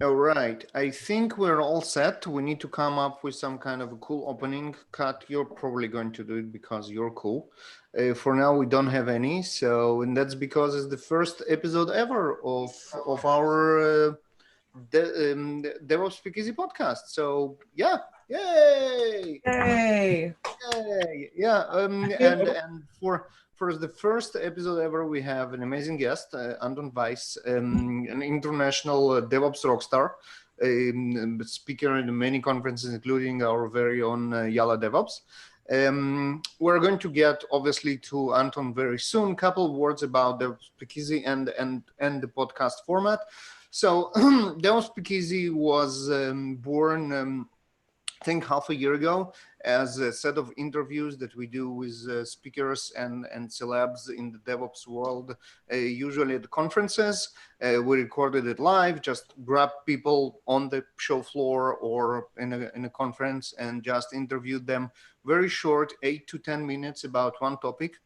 All right. I think we're all set. We need to come up with some kind of a cool opening cut. You're probably going to do it because you're cool. For now, we don't have any. So, and that's because it's the first episode ever of our DevOps Speakeasy podcast. So, yeah, yay! Yay! Yeah, and for the first episode ever, we have an amazing guest, Anton Weis, an international DevOps rockstar, speaker in many conferences, including our very own Yala DevOps. We're going to get obviously to Anton very soon. Couple of words about the Speakeasy and the podcast format. So, DevOps Speakeasy was born. I think half a year ago, as a set of interviews that we do with speakers and celebs in the DevOps world, usually at conferences. We recorded it live, just grab people on the show floor or in a conference and just interviewed them. Very short, 8 to 10 minutes about one topic.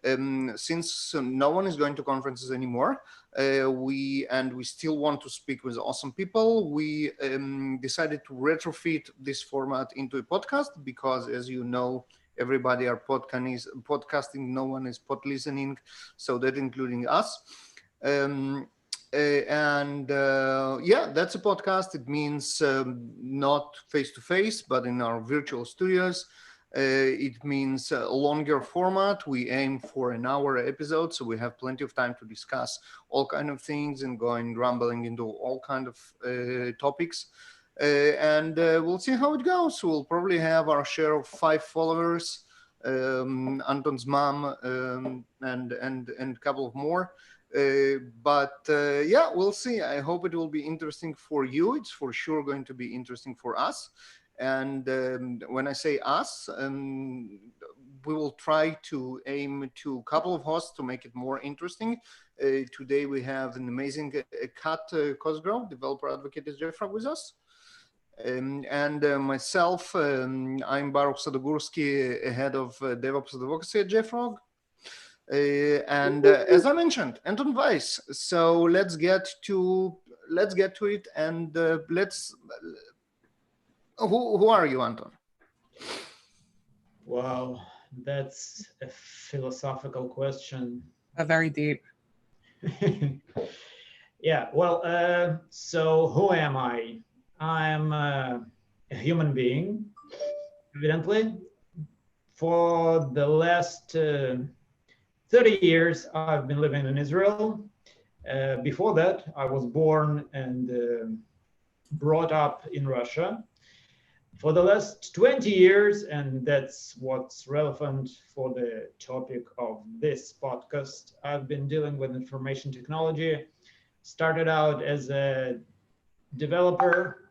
Since no one is going to conferences anymore, we still want to speak with awesome people, we decided to retrofit this format into a podcast because, as you know, everybody are podcasting, no one is pod listening, so that including us. Yeah, that's a podcast. It means not face to face, but in our virtual studios. It means a longer format. We aim for an hour episode, so we have plenty of time to discuss all kind of things and going rambling into all kind of topics. We'll see how it goes. We'll probably have our share of 5 followers, Anton's mom, and a couple of more. Yeah, we'll see. I hope it will be interesting for you. It's for sure going to be interesting for us. And when I say us, we will try to aim to a couple of hosts to make it more interesting. Today we have an amazing Kat Cosgrove, developer advocate at JFrog, with us. And myself, I'm Baruch Sadogurski, head of DevOps Advocacy at JFrog. As I mentioned, Anton Weis. So let's get to it, and let's. Who are you, Anton? Wow, that's a philosophical question. Very deep. Yeah, well, so who am I? I'm a human being, evidently. For the last 30 years, I've been living in Israel. Before that, I was born and brought up in Russia. For the last 20 years, and that's what's relevant for the topic of this podcast, I've been dealing with information technology. Started out as a developer,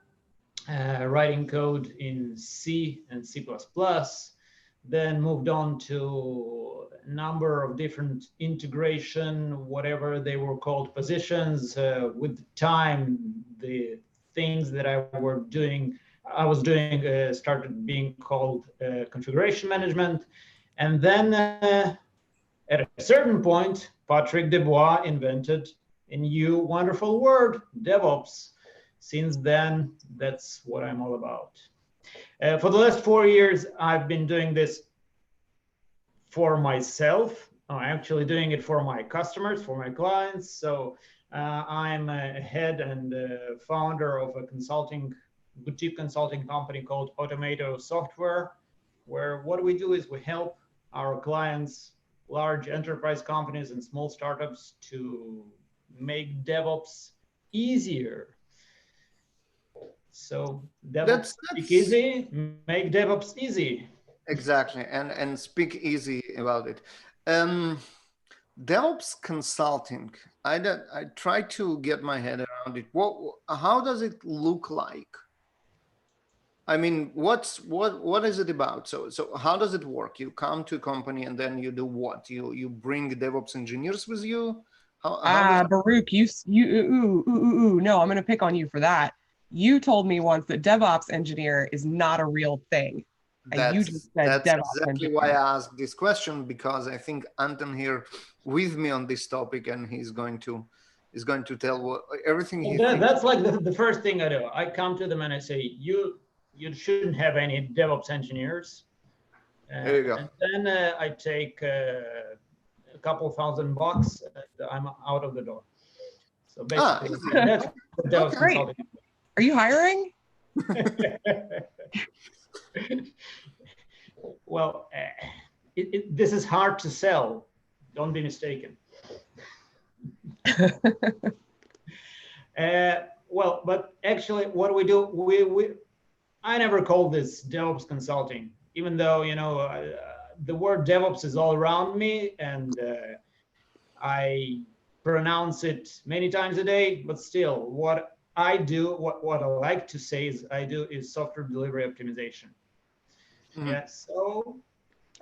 writing code in C and C++, then moved on to a number of different integration, whatever they were called, positions. With time, the things that I was doing started being called configuration management. And then at a certain point, Patrick Dubois invented a new wonderful word, DevOps. Since then, that's what I'm all about. For the last 4 years, I've been doing this for myself. I'm actually doing it for my customers, for my clients. So I'm a head and founder of a boutique consulting company called Otomato software, where what we do is we help our clients, large enterprise companies and small startups, to make DevOps easier. So DevOps Speakeasy, make DevOps easy. Exactly, and speak easy about it. DevOps consulting. I try to get my head around it. How does it look like? I mean, what is it about? So how does it work? You come to a company and then you do what? You bring DevOps engineers with you? Baruch, no, I'm going to pick on you for that. You told me once that DevOps engineer is not a real thing. And you just said that's DevOps exactly engineer. why I asked this question, because I think Anton here with me on this topic, and he's going to is going to tell what everything he Well, thinks. that's like the first thing I do. I come to them and I say, you shouldn't have any DevOps engineers. There you go. And then I take a couple $1,000 and I'm out of the door. So basically, that's what DevOps great. consulting. Are you hiring? Well, this is hard to sell. Don't be mistaken. Well, but actually, what we do, I never called this DevOps consulting, even though, you know, the word DevOps is all around me, and I pronounce it many times a day. But still, what I do, what I like to say is software delivery optimization. Mhm. Yeah, so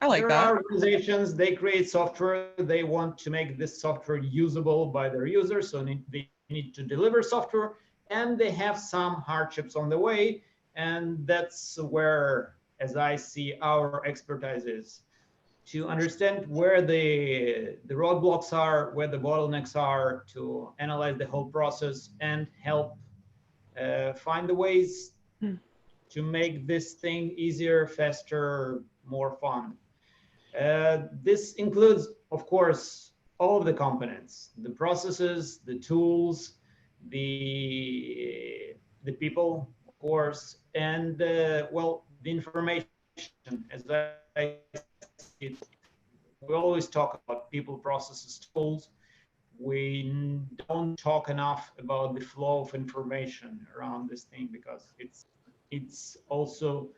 I like there that. are organizations, they create software, they want to make this software usable by their users, so they need to deliver software, and they have some hardships on the way, and that's where, as I see, our expertise is to understand where the roadblocks are, where the bottlenecks are, to analyze the whole process and help find the ways to make this thing easier, faster, more fun. This includes, of course, all of the components, the processes, the tools, the people, of course, and well, the information. As I see it, we always talk about people, processes, tools. We don't talk enough about the flow of information around this thing, because it's also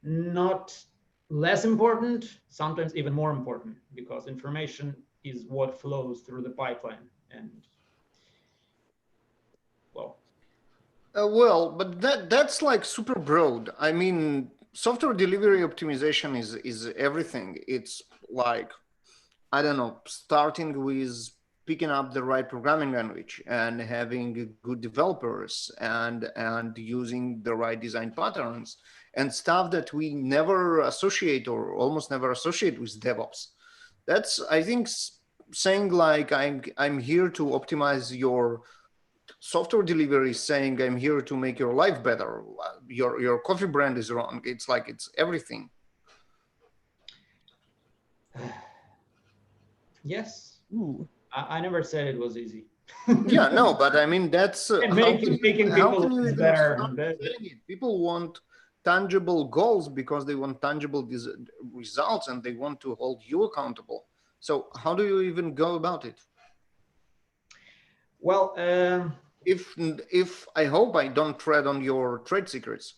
not less important, sometimes even more important, because information is what flows through the pipeline. And well, Well, but that's like super broad. I mean, software delivery optimization is everything. It's like, I don't know, starting with picking up the right programming language and having good developers and using the right design patterns and stuff that we never associate or almost never associate with DevOps. That's, I think, saying like I'm here to optimize your software delivery, saying I'm here to make your life better. Your coffee brand is wrong. It's like it's everything. yes, Ooh. I never said it was easy. Yeah, no, but I mean that's making people even better. start saying it? People want tangible goals because they want tangible results and they want to hold you accountable. So how do you even go about it? Well, If I hope I don't tread on your trade secrets.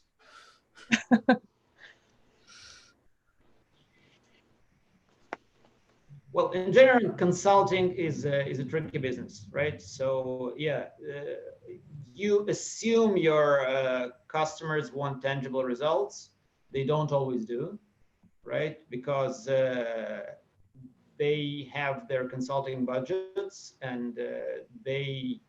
well, in general, consulting is a tricky business, right? So yeah, you assume your customers want tangible results. They don't always do, right? Because they have their consulting budgets, and they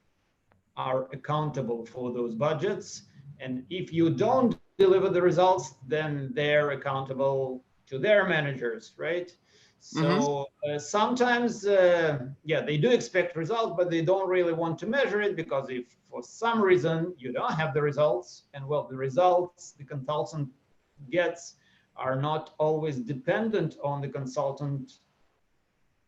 are accountable for those budgets. And if you don't deliver the results, then they're accountable to their managers, right? So sometimes, yeah, they do expect results, but they don't really want to measure it, because if for some reason you don't have the results, and well, the results the consultant gets are not always dependent on the consultant,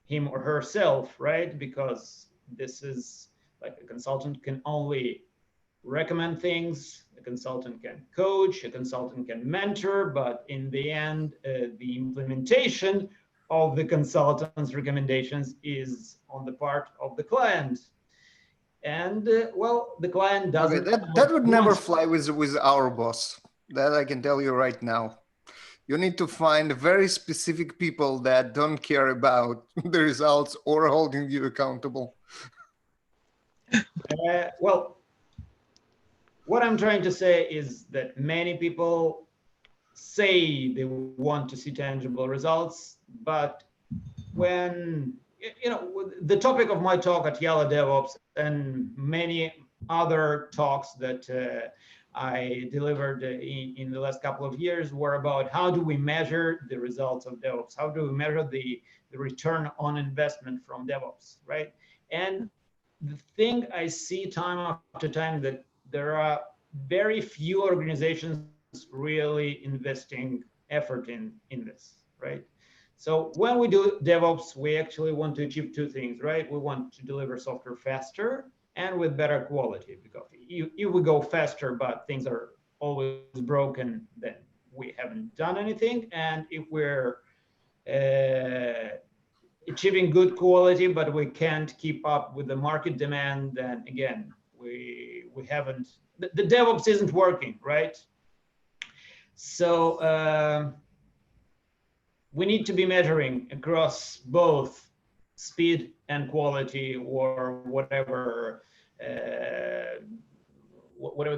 him or herself, right? Because this is like, a consultant can only recommend things, a consultant can coach, a consultant can mentor, but in the end, the implementation of the consultant's recommendations is on the part of the client. And well, the client doesn't. Okay, that would never fly with our boss. That I can tell you right now. You need to find very specific people that don't care about the results or holding you accountable. Well, what I'm trying to say is that many people say they want to see tangible results, but when, you know, the topic of my talk at Yalla DevOps and many other talks that I delivered in the last couple of years were about how do we measure the results of DevOps? How do we measure the return on investment from DevOps, right? And the thing I see time after time that there are very few organizations really investing effort in this, right? So when we do DevOps, we actually want to achieve two things, right? We want to deliver software faster and with better quality, because if we go faster, but things are always broken, then we haven't done anything. And if we're achieving good quality, but we can't keep up with the market demand, then again, we haven't, the DevOps isn't working, right? So we need to be measuring across both speed and quality, or whatever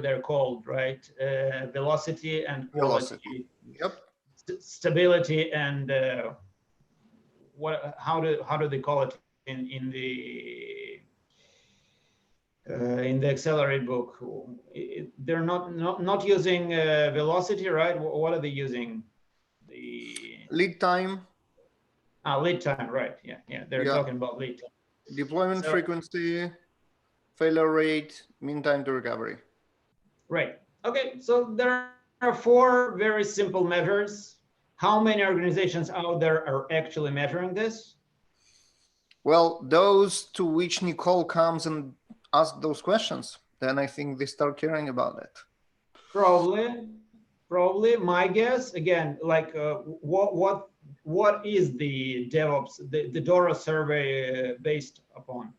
they're called, right? Velocity and quality. Yep. Stability and how do they call it in the Accelerate book? They're not using velocity, right? What are they using? The lead time. Lead time, right? Yeah. They're talking about lead time. Deployment frequency, failure rate, mean time to recovery. Right. Okay. So there are 4 very simple measures. How many organizations out there are actually measuring this? Well, those to which Nicole comes and asks those questions, then I think they start caring about it. Probably. My guess, again, like what is the DevOps, the DORA survey based upon?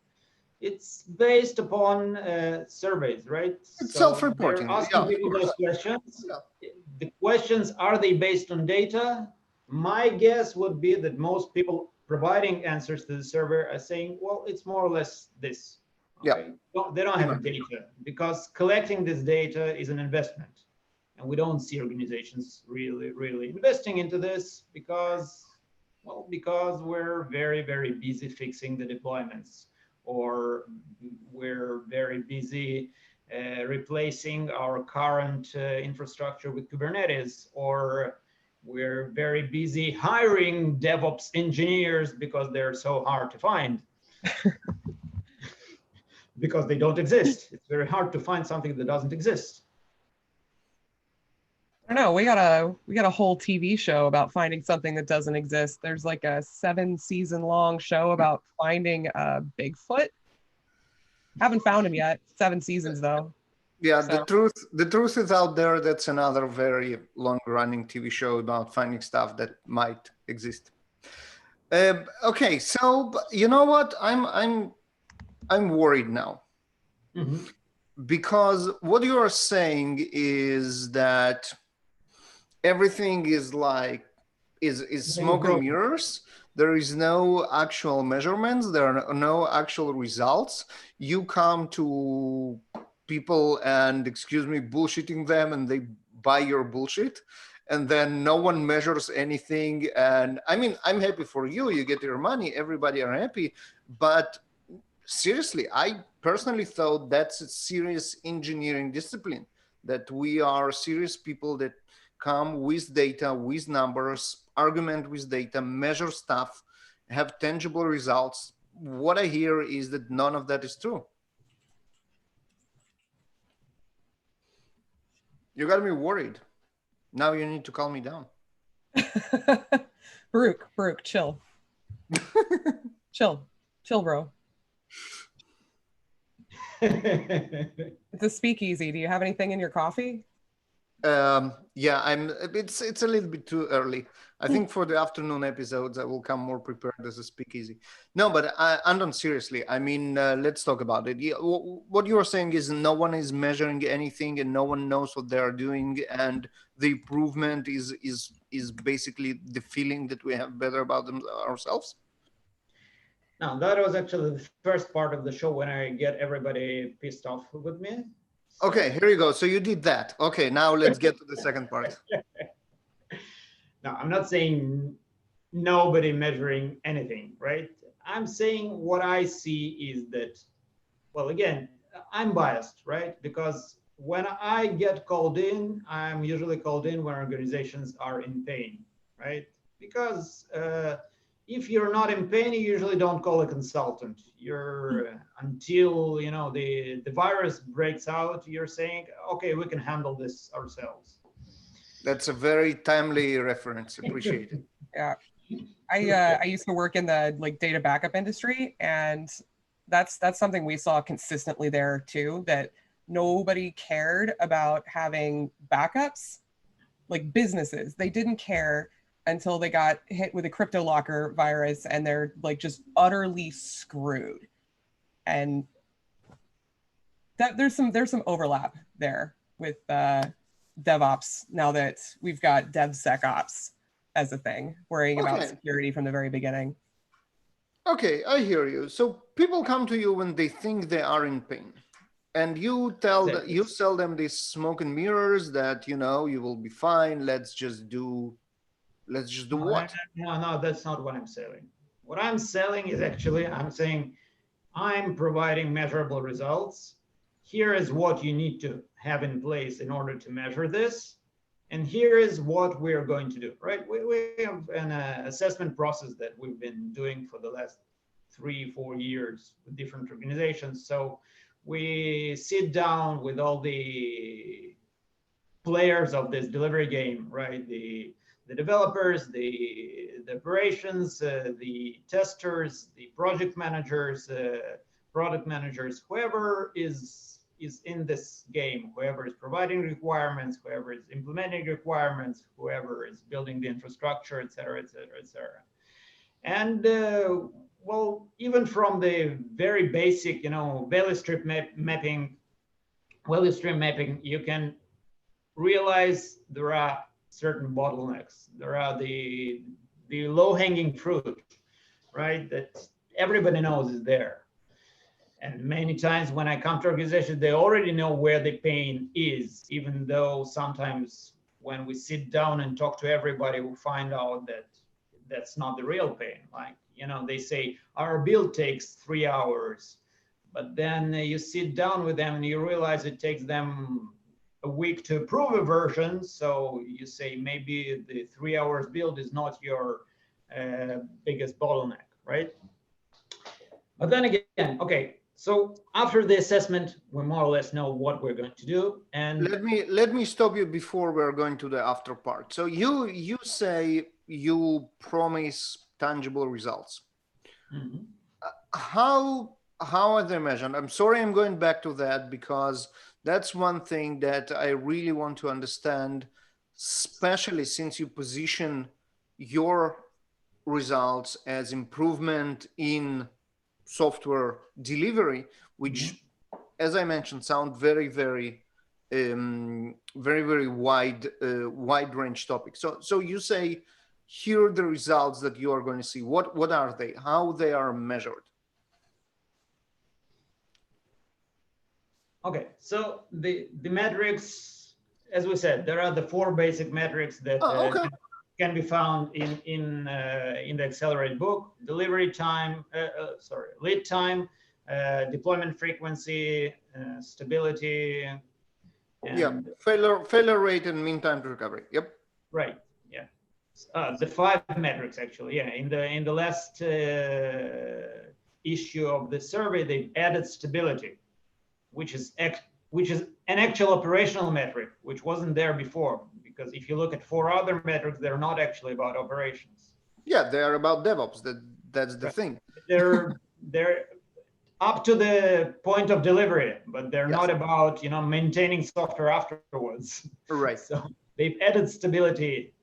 It's based upon surveys, right? It's self-reporting. They're asking people those questions. Yeah. The questions, are they based on data? My guess would be that most people providing answers to the survey are saying, well, it's more or less this. Okay? Yeah. They don't have data, because collecting this data is an investment. And we don't see organizations really investing into this because we're very, very busy fixing the deployments, or we're very busy replacing our current infrastructure with Kubernetes, or we're very busy hiring DevOps engineers because they're so hard to find. Because they don't exist. It's very hard to find something that doesn't exist. I don't know. We got a whole TV show about finding something that doesn't exist. There's like a 7-season-long show about finding Bigfoot. Haven't found him yet. 7 seasons though. Yeah, so. The truth is out there. That's another very long-running TV show about finding stuff that might exist. Okay, so you know what? I'm worried now. Mm-hmm. Because what you are saying is that everything is like is smoke and mirrors. There is no actual measurements. There are no actual results. You come to people and, excuse me, bullshitting them, and they buy your bullshit, and then no one measures anything. And I mean, I'm happy for you. You get your money. Everybody are happy. But seriously, I personally thought that's a serious engineering discipline, that we are serious people that come with data, with numbers, argument with data, measure stuff, have tangible results. What I hear is that none of that is true. You got me worried. Now you need to calm me down. Baruch, chill. chill, bro. It's a speakeasy. Do you have anything in your coffee? Yeah, it's a little bit too early. I think for the afternoon episodes, I will come more prepared as a speakeasy. No, but Anton, seriously, I mean, let's talk about it. Yeah, what you are saying is no one is measuring anything and no one knows what they are doing. And the improvement is basically the feeling that we have better about ourselves. No, that was actually the first part of the show when I get everybody pissed off with me. Okay, here you go. So you did that. Okay, now let's get to the second part. No, I'm not saying nobody measuring anything, right? I'm saying what I see is that, well, again, I'm biased, right? Because when I get called in, I'm usually called in when organizations are in pain, right? Because if you're not in pain, you usually don't call a consultant. You're until the virus breaks out. You're saying, okay, we can handle this ourselves. That's a very timely reference. Appreciate it. Yeah, I used to work in the data backup industry, and that's something we saw consistently there too. That nobody cared about having backups, like businesses. They didn't care until they got hit with a crypto locker virus, and they're just utterly screwed. And that there's some overlap there with DevOps now that we've got DevSecOps as a thing, worrying about security from the very beginning. Okay, I hear you. So people come to you when they think they are in pain, and you sell them these smoke and mirrors that you will be fine. Let's just do what? No, that's not what I'm selling. What I'm selling is actually, I'm saying, I'm providing measurable results. Here is what you need to have in place in order to measure this. And here is what we're going to do, right? We have an assessment process that we've been doing for the last 3-4 years with different organizations. So we sit down with all the players of this delivery game, right? The developers, the operations, the testers, the project managers, product managers, whoever is in this game, whoever is providing requirements, whoever is implementing requirements, whoever is building the infrastructure, et cetera, et cetera, et cetera. And well, even from the very basic, value stream mapping, you can realize there are certain bottlenecks. There are the low-hanging fruit, right? That everybody knows is there. And many times when I come to organizations, they already know where the pain is, even though sometimes when we sit down and talk to everybody, we find out that that's not the real pain. Like, they say our build takes 3 hours, but then you sit down with them and you realize it takes them a week to approve a version. So you say maybe the 3 hours build is not your biggest bottleneck, right? But then again, okay. So after the assessment, we more or less know what we're going to do. And let me stop you before we're going to the after part. So you say you promise tangible results. Mm-hmm. How are they measured? I'm sorry, I'm going back to that because that's one thing that I really want to understand, especially since you position your results as improvement in software delivery, which, as I mentioned, sound very, very, very wide range topic. So you say, here are the results that you are going to see. What are they? How they are measured? Okay, so the metrics, as we said, there are the 4 basic metrics that can be found in the accelerated book: delivery time, lead time, deployment frequency, stability, and failure rate and mean time to recovery. Yep. Right. Yeah. The 5 metrics actually. Yeah. In the last issue of the survey, they added stability, which is an actual operational metric, which wasn't there before. Because if you look at 4 other metrics, they're not actually about operations. Yeah, they are about DevOps. That's the thing. They're up to the point of delivery, but they're not about maintaining software afterwards. Right. So they've added stability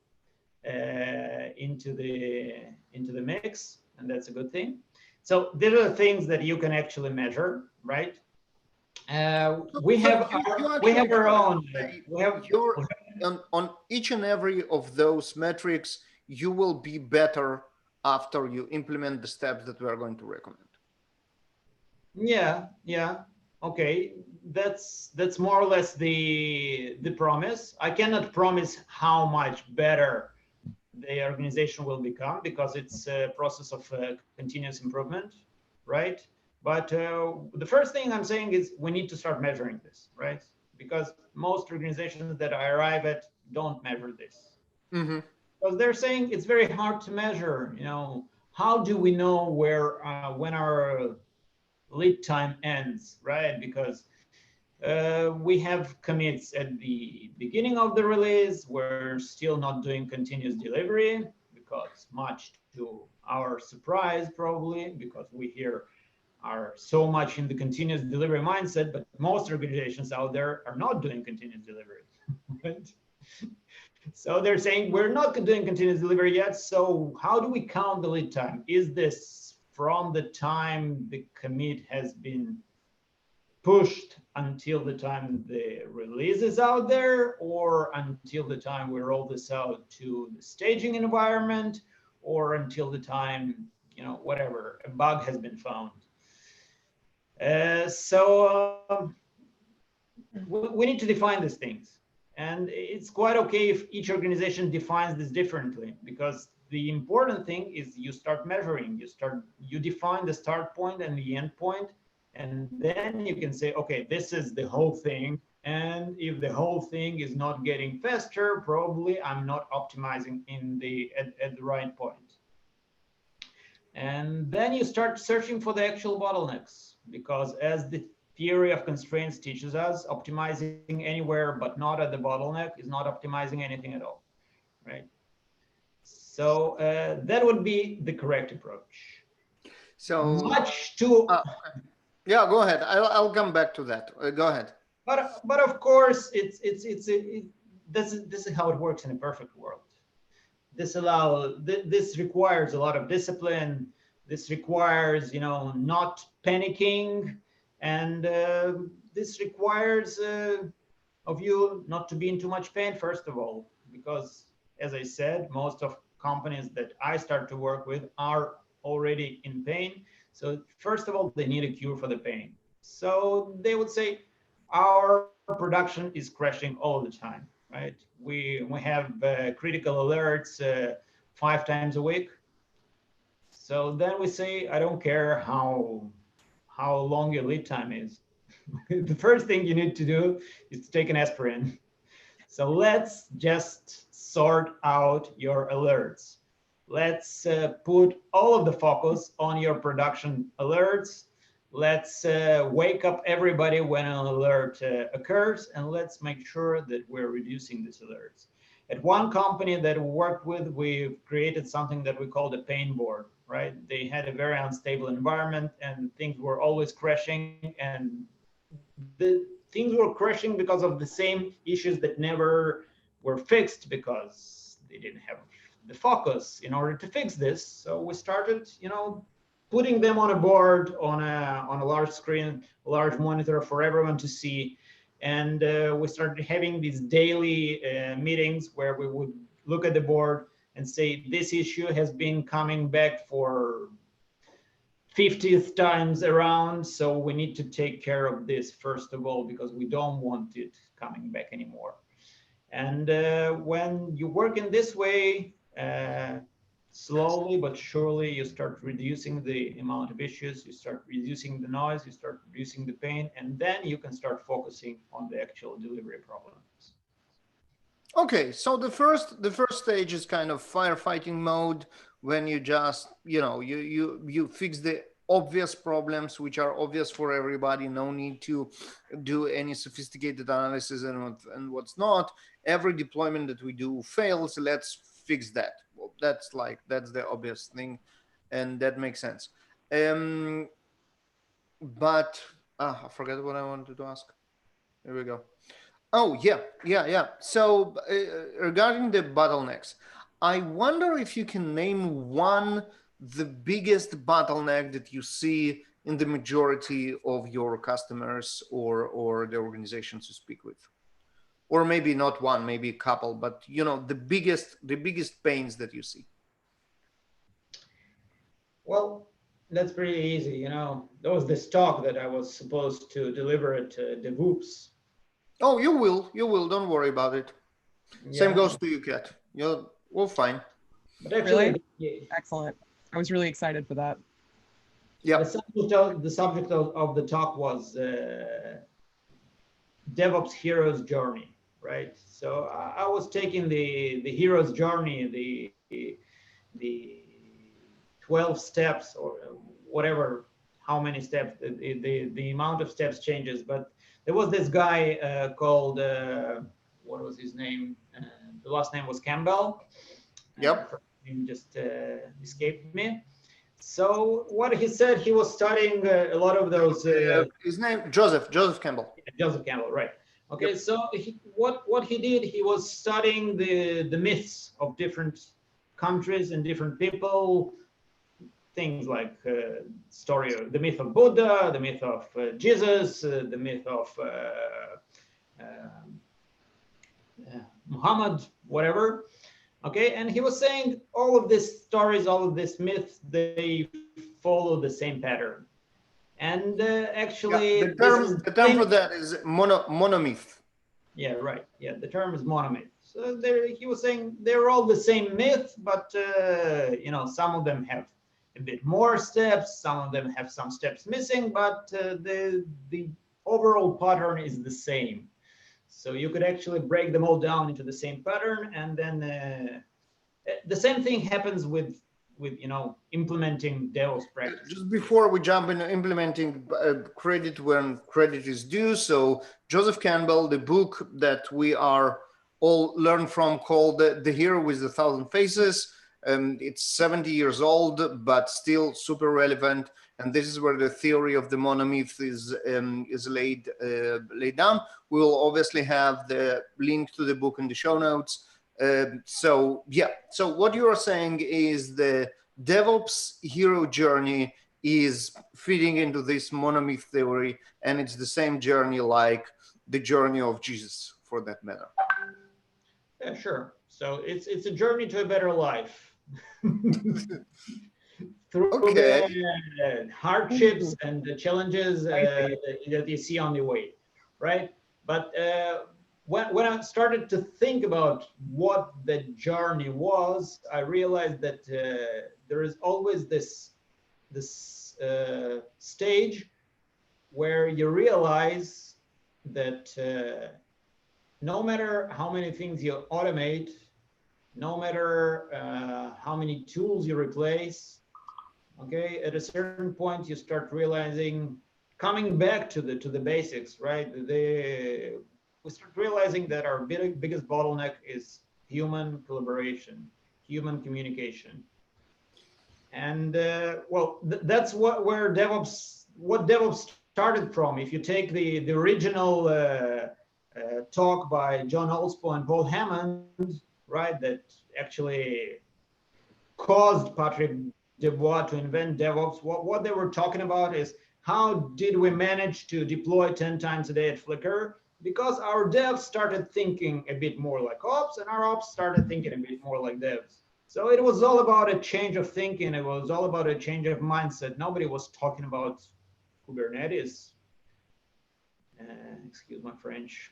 into the mix, and that's a good thing. So these are the things that you can actually measure, right? We have our own. On each and every of those metrics, you will be better after you implement the steps that we are going to recommend. Yeah. Okay, that's more or less the promise. I cannot promise how much better the organization will become because it's a process of continuous improvement, right? But the first thing I'm saying is we need to start measuring this, right? Because most organizations that I arrive at don't measure this. Mm-hmm. Because they're saying it's very hard to measure, how do we know when our lead time ends, right? Because we have commits at the beginning of the release. We're still not doing continuous delivery because, much to our surprise, probably, because we here are so much in the continuous delivery mindset, but most organizations out there are not doing continuous delivery. Right? So they're saying we're not doing continuous delivery yet. So how do we count the lead time? Is this from the time the commit has been pushed until the time the release is out there, or until the time we roll this out to the staging environment, or until the time, whatever, a bug has been found? We need to define these things. And it's quite okay if each organization defines this differently, because the important thing is you start measuring, you define the start point and the end point, and then you can say, okay, this is the whole thing. And if the whole thing is not getting faster, probably I'm not optimizing at the right point. And then you start searching for the actual bottlenecks, because as the theory of constraints teaches us, optimizing anywhere but not at the bottleneck is not optimizing anything at all, right? So that would be the correct approach. So much to yeah, go ahead. I'll come back to that. Go ahead. But of course, this is how it works in a perfect world. This requires a lot of discipline. This requires, not panicking, and this requires of you not to be in too much pain, first of all, because, as I said, most of companies that I start to work with are already in pain. So first of all, they need a cure for the pain. So they would say, our production is crashing all the time, right? We have critical alerts 5 times a week. So then we say, I don't care how long your lead time is. The first thing you need to do is to take an aspirin. So let's just sort out your alerts. Let's put all of the focus on your production alerts. Let's wake up everybody when an alert occurs, and let's make sure that we're reducing these alerts. At one company that we worked with, we've created something that we call the pain board, right? They had a very unstable environment and things were always crashing, and the things were crashing because of the same issues that never were fixed because they didn't have the focus in order to fix this. So we started, putting them on a board, on a large screen, a large monitor for everyone to see. And we started having these daily meetings where we would look at the board and say, this issue has been coming back for 50th times around, so we need to take care of this first of all, because we don't want it coming back anymore. And when you work in this way, slowly but surely, you start reducing the amount of issues, you start reducing the noise, you start reducing the pain, and then you can start focusing on the actual delivery problems. Okay, so the first stage is kind of firefighting mode, when you just, you fix the obvious problems, which are obvious for everybody. No need to do any sophisticated analysis and what's not. Every deployment that we do fails. Let's fix that. Well, that's the obvious thing, and that makes sense. But I forgot what I wanted to ask. Here we go. Oh, yeah. So regarding the bottlenecks, I wonder if you can name the biggest bottleneck that you see in the majority of your customers or the organizations you speak with. Or maybe not one, maybe a couple, but the biggest pains that you see. Well, that's pretty easy. That was this talk that I was supposed to deliver at DevOps. Oh, you will. Don't worry about it. Yeah. Same goes to you, Kat. We're fine. But actually, really? Excellent. I was really excited for that. Yeah. The subject of the talk was DevOps Hero's journey, right? So I was taking the hero's journey, the 12 steps or whatever, how many steps, the amount of steps changes. But there was this guy called, what was his name? The last name was Campbell. Yep. First name just escaped me. So what he said, he was studying a lot of those. His name, Joseph Campbell. Joseph Campbell, right. Okay, Yep. so what he did, he was studying the myths of different countries and different people, things like story of the myth of Buddha, the myth of Jesus, the myth of Muhammad, whatever. Okay, and he was saying all of these stories, all of these myths, they follow the same pattern. And actually, the term for that is monomyth. Yeah, right. Yeah, the term is monomyth. So there, he was saying they're all the same myth, but you know, some of them have a bit more steps, some of them have some steps missing, but the overall pattern is the same. So you could actually break them all down into the same pattern, and then the same thing happens with you know, implementing DevOps practice. Just before we jump into implementing, credit when credit is due. So Joseph Campbell, the book that we are all learn from, called The Hero with 1,000 Faces. It's 70 years old, but still super relevant. And this is where the theory of the monomyth is laid down. We will obviously have the link to the book in the show notes. So what you are saying is the DevOps hero journey is fitting into this monomyth theory, and it's the same journey like the journey of Jesus, for that matter. Yeah, sure. So it's a journey to a better life. Through the hardships and the challenges that you see on the way, right? But when I started to think about what the journey was, I realized that there is always this stage where you realize that no matter how many things you automate, no matter how many tools you replace, okay, at a certain point you start realizing, coming back to the basics, right? We start realizing that our biggest bottleneck is human collaboration, human communication. And well, that's what DevOps started from. If you take the original talk by John Olspo and Paul Hammond, right, that actually caused Patrick Dubois to invent DevOps, what they were talking about is, how did we manage to deploy 10 times a day at Flickr? Because our devs started thinking a bit more like ops, and our ops started thinking a bit more like devs. So it was all about a change of thinking. It was all about a change of mindset. Nobody was talking about Kubernetes. Excuse my French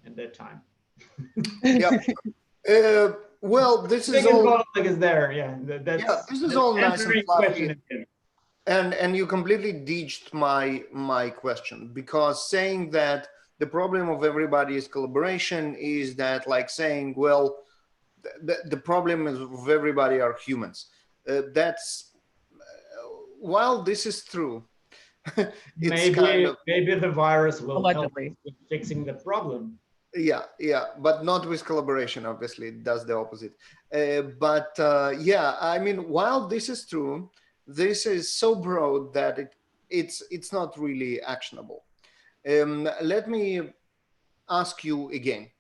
at that time. Yeah. Well, this is all. Bottleneck is there. Yeah. This is all nice and fluffy. And you completely ditched my question, because saying that the problem of everybody is collaboration is that like saying, well, the problem is of everybody are humans. That's while this is true, maybe the virus will allegedly help with fixing the problem. Yeah, but not with collaboration. Obviously, it does the opposite. Yeah, I mean, while this is true, this is so broad that it's not really actionable. Let me ask you again,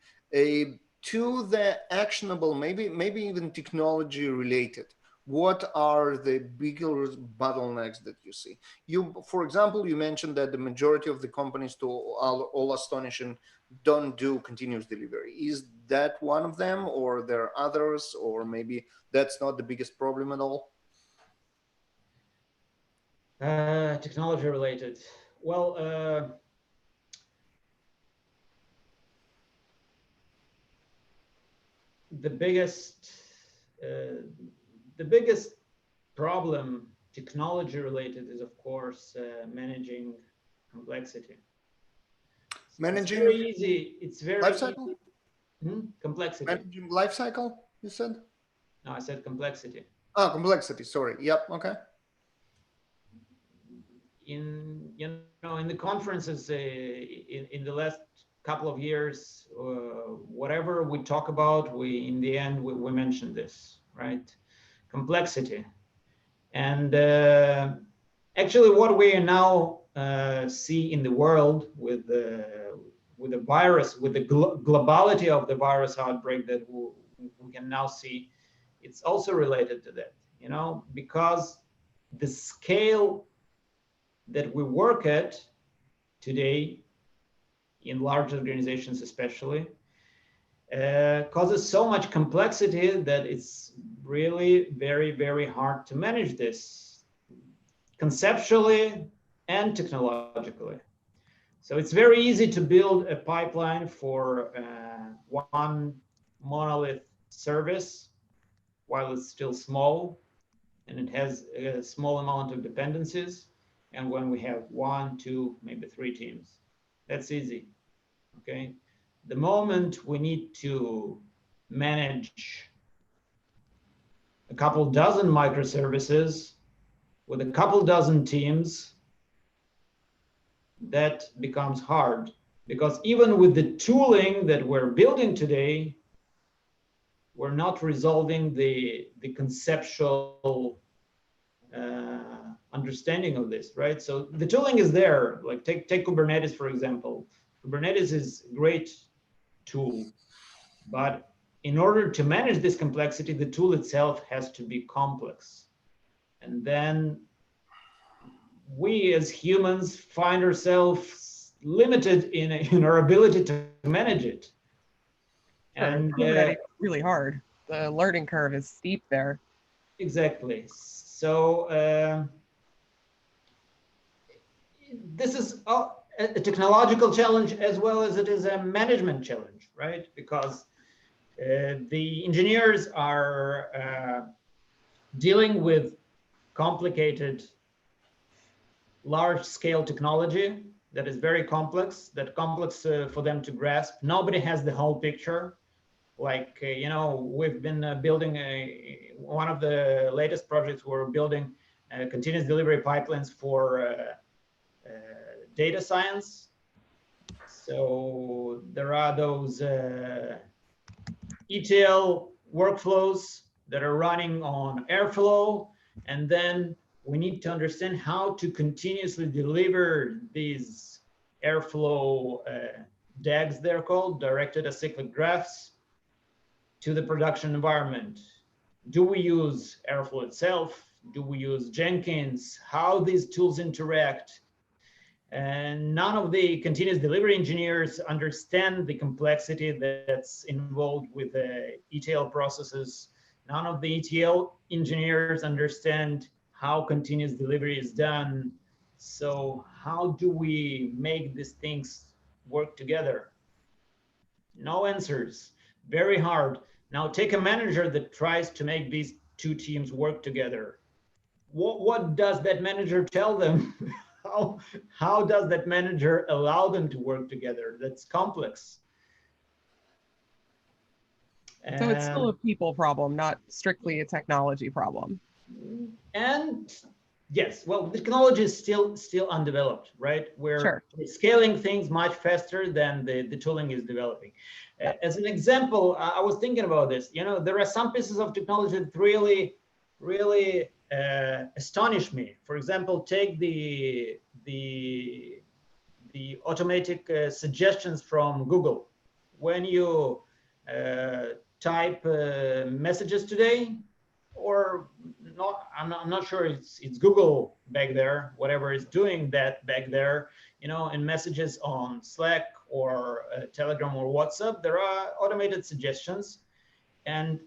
to the actionable, maybe even technology related, what are the bigger bottlenecks that you see? For example, you mentioned that the majority of the companies, to all astonishing, don't do continuous delivery. Is that one of them, or there are others, or maybe that's not the biggest problem at all? Technology related. Well, the biggest problem technology related is, of course, managing complexity. Managing, it's very easy. It's very lifecycle? Easy. Complexity. Managing lifecycle, you said? No, I said complexity. Oh, complexity. Sorry. Yep. Okay. In in the conferences in the last couple of years, whatever we talk about, we in the end we mention this, right? Complexity. And actually, what we now see in the world with the virus, with the globality of the virus outbreak that we can now see, it's also related to that, because the scale that we work at today, in large organizations especially, causes so much complexity that it's really very, very hard to manage this conceptually and technologically. So it's very easy to build a pipeline for one monolith service while it's still small and it has a small amount of dependencies. And when we have 1, 2, maybe 3 teams, that's easy, okay? The moment we need to manage a couple dozen microservices with a couple dozen teams, that becomes hard, because even with the tooling that we're building today, we're not resolving the conceptual understanding of this, right? So the tooling is there. Like take Kubernetes, for example. Kubernetes is a great tool, but in order to manage this complexity, the tool itself has to be complex. And then we as humans find ourselves limited in our ability to manage it. And Kubernetes is really hard. The learning curve is steep there. Exactly. So this is a technological challenge as well as it is a management challenge, right? Because the engineers are dealing with complicated, large-scale technology that is very complex, for them to grasp. Nobody has the whole picture. Like, we've been building one of the latest projects, we're building continuous delivery pipelines for data science. So there are those ETL workflows that are running on Airflow, and then we need to understand how to continuously deliver these Airflow DAGs, they're called, directed acyclic graphs, to the production environment. Do we use Airflow itself? Do we use Jenkins? How these tools interact? And none of the continuous delivery engineers understand the complexity that's involved with the ETL processes. None of the ETL engineers understand how continuous delivery is done. So how do we make these things work together? No answers, very hard. Now take a manager that tries to make these two teams work together. What does that manager tell them? How does that manager allow them to work together? That's complex. So it's still a people problem, not strictly a technology problem. And yes, well, the technology is still undeveloped, right? We're scaling things much faster than the tooling is developing. As an example, I was thinking about this. There are some pieces of technology that really astonish me. For example, take the automatic suggestions from Google. When you type messages today, or not, I'm not sure it's Google back there, whatever is doing that back there, in messages on Slack or Telegram or WhatsApp, there are automated suggestions, and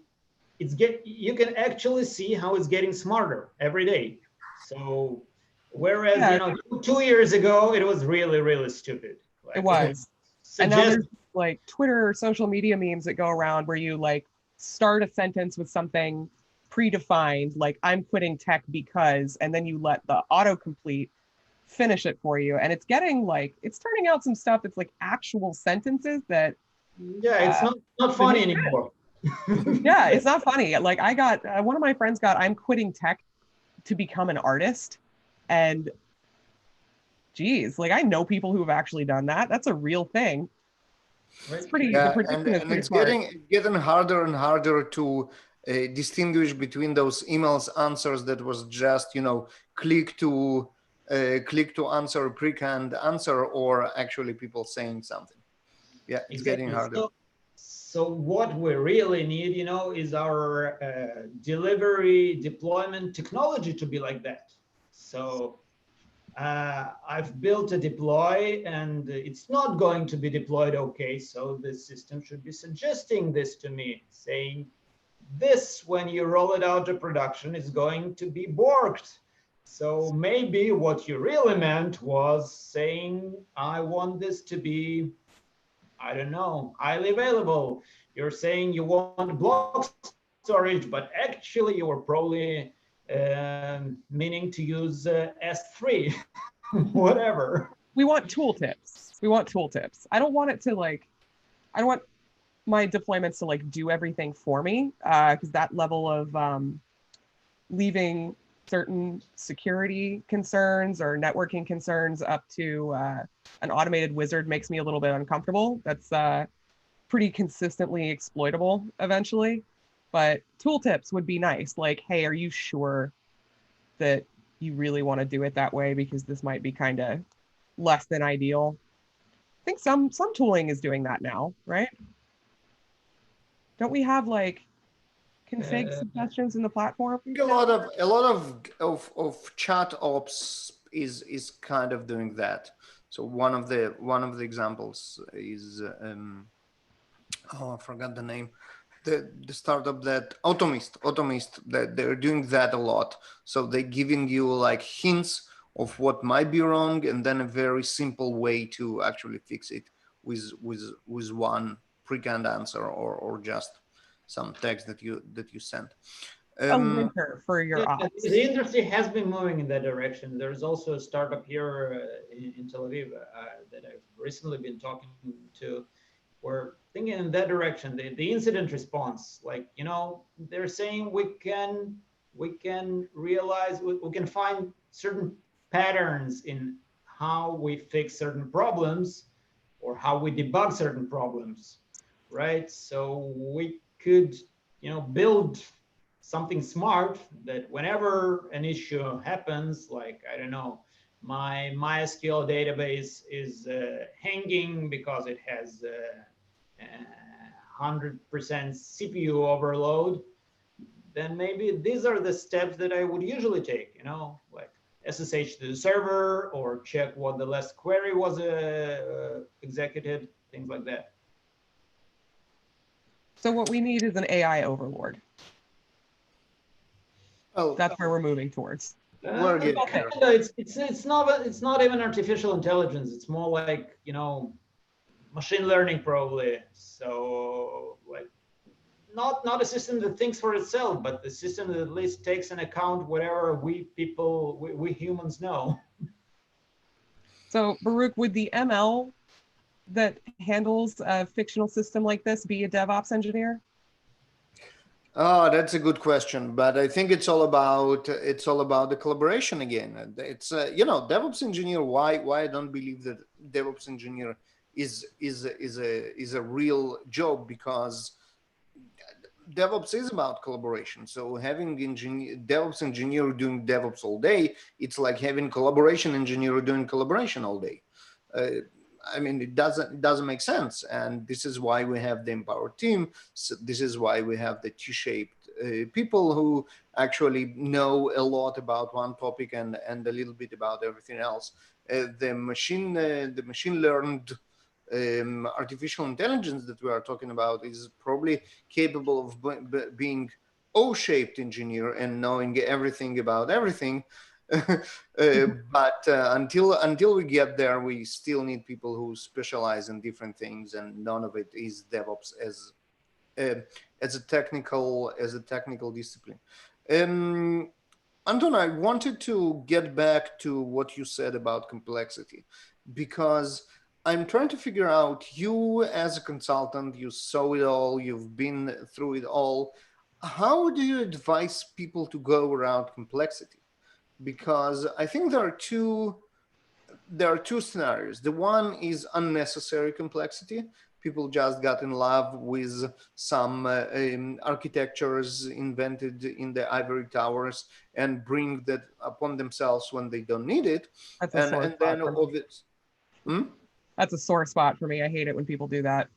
you can actually see how it's getting smarter every day. So whereas 2 years ago it was really stupid. Like, it was. And now there's like Twitter or social media memes that go around where you like start a sentence with something predefined, like I'm quitting tech because, and then you let the autocomplete finish it for you. And it's getting like, it's turning out some stuff that's like actual sentences that it's not funny anymore. Yeah, it's not funny. Like I got one of my friends got I'm quitting tech to become an artist, and geez, like I know people who have actually done that. That's a real thing. It's pretty. The Yeah, prediction is and pretty it's smart. getting harder and harder to distinguish between those emails answers that was just, you know, click to answer a pre-canned answer, or actually people saying something. Yeah, it's getting Exactly. harder. So what we really need, you know, is our delivery deployment technology to be like that. So I've built a deploy and it's not going to be deployed okay. So the system should be suggesting this to me, saying this, when you roll it out to production, is going to be borked. So maybe what you really meant was saying, I want this to be, I don't know, highly available. You're saying you want block storage, but actually you were probably meaning to use S3, whatever. We want tooltips. We want tooltips. I don't want it to like. I don't want my deployments to like do everything for me, because that level of leaving certain security concerns or networking concerns up to an automated wizard makes me a little bit uncomfortable. That's pretty consistently exploitable eventually. But tooltips would be nice. Like, hey, are you sure that you really want to do it that way? Because this might be kind of less than ideal. I think some tooling is doing that now, right? Don't we have like config suggestions in the platform? I think a lot of chat ops is kind of doing that. So one of the examples is oh, I forgot the name. The startup that Automist, that they're doing that a lot. So they're giving you like hints of what might be wrong, and then a very simple way to actually fix it with one pre-canned answer, or just some text that you sent. A linker for your ops. The industry has been moving in that direction. There's also a startup here in Tel Aviv that I've recently been talking to. We're thinking in that direction. The incident response, like, you know, they're saying we can realize, we can find certain patterns in how we fix certain problems or how we debug certain problems, right? So we could, you know, build something smart that whenever an issue happens, like, I don't know, my MySQL database is hanging because it has 100% CPU overload, then maybe these are the steps that I would usually take, you know, like SSH to the server, or check what the last query was executed, things like that. So what we need is an AI overlord. Oh, that's where we're moving towards. We're getting there. It's not even artificial intelligence. It's more like, you know, machine learning probably. So like not a system that thinks for itself, but the system that at least takes into account whatever we humans know. So Baruch, would the ML that handles a fictional system like this be a DevOps engineer? Oh, that's a good question, but I think it's all about the collaboration again. It's you know, DevOps engineer. Why I don't believe that DevOps engineer is a real job, because DevOps is about collaboration. So having DevOps engineer doing DevOps all day, it's like having collaboration engineer doing collaboration all day. I mean, it doesn't make sense, and this is why we have the empowered team. So this is why we have the T-shaped people who actually know a lot about one topic and a little bit about everything else. The machine learned artificial intelligence that we are talking about is probably capable of being O-shaped engineer and knowing everything about everything. But until we get there, we still need people who specialize in different things, and none of it is DevOps as a technical discipline. Anton, I wanted to get back to what you said about complexity, because I'm trying to figure out, you as a consultant, you saw it all, you've been through it all. How do you advise people to go around complexity? Because I think there are two scenarios. The one is unnecessary complexity. People just got in love with some architectures invented in the ivory towers and bring that upon themselves when they don't need it. That's a sore And spot then for me. That's a sore spot for me. I hate it when people do that.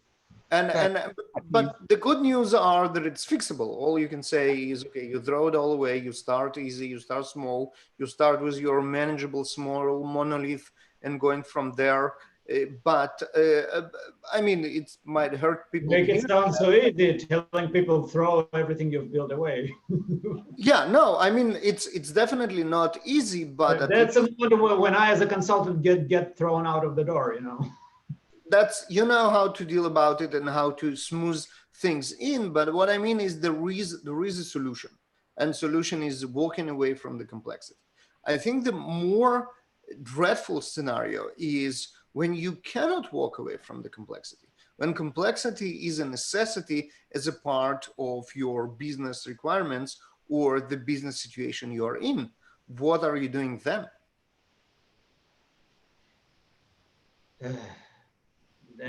But the good news are that it's fixable. All you can say is, okay, you throw it all away, you start easy, you start small, you start with your manageable small monolith and going from there. But I mean, it might hurt people. Make it sound so easy, telling people throw everything you've built away. Yeah, no, I mean, it's definitely not easy, but that's a moment when I, as a consultant, get thrown out of the door, you know. That's, you know how to deal about it and how to smooth things in. But what I mean is there is a solution, and solution is walking away from the complexity. I think the more dreadful scenario is when you cannot walk away from the complexity, when complexity is a necessity as a part of your business requirements or the business situation you're in. What are you doing then?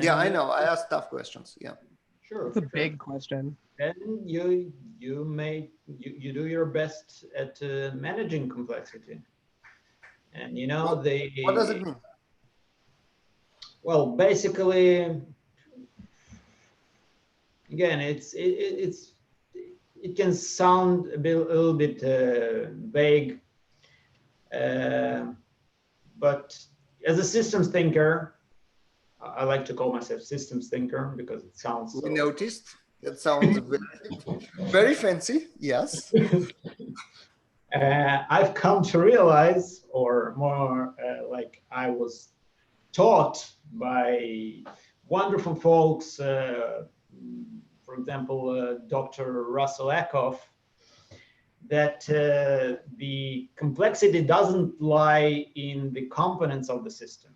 Yeah, I know. I asked tough questions. Yeah, sure. It's a big question. And you do your best at managing complexity. And you know, what does it mean? Well, basically, again, it can sound a little bit vague, but as a systems thinker, I like to call myself systems thinker because it sounds so... We noticed. It sounds very fancy, yes. I've come to realize, or more like I was taught by wonderful folks, for example, Dr. Russ Ackoff, that the complexity doesn't lie in the components of the system.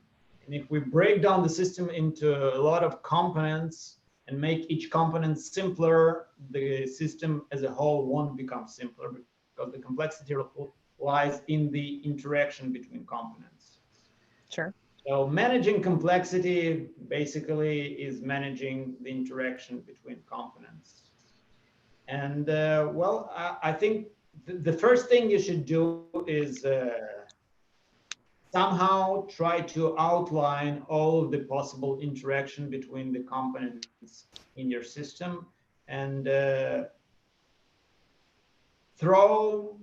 And if we break down the system into a lot of components and make each component simpler, the system as a whole won't become simpler because the complexity lies in the interaction between components. Sure. So managing complexity basically is managing the interaction between components. And well, I think the first thing you should do is somehow try to outline all of the possible interaction between the components in your system and throw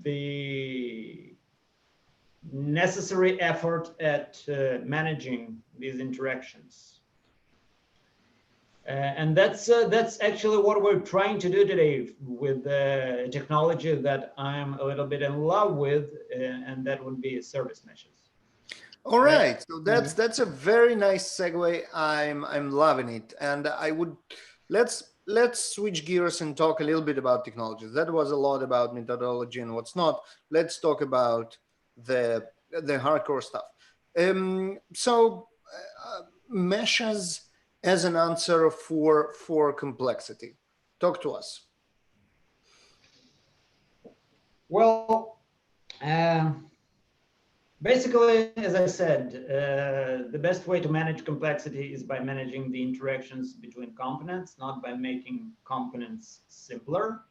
the necessary effort at managing these interactions. And that's actually what we're trying to do today with the technology that I'm a little bit in love with, and that would be service meshes. All right, so that's a very nice segue. I'm loving it, and I would let's switch gears and talk a little bit about technologies. That was a lot about methodology and what's not. Let's talk about the hardcore stuff. So meshes as an answer for complexity. Talk to us. Well, basically, as I said, the best way to manage complexity is by managing the interactions between components, not by making components simpler,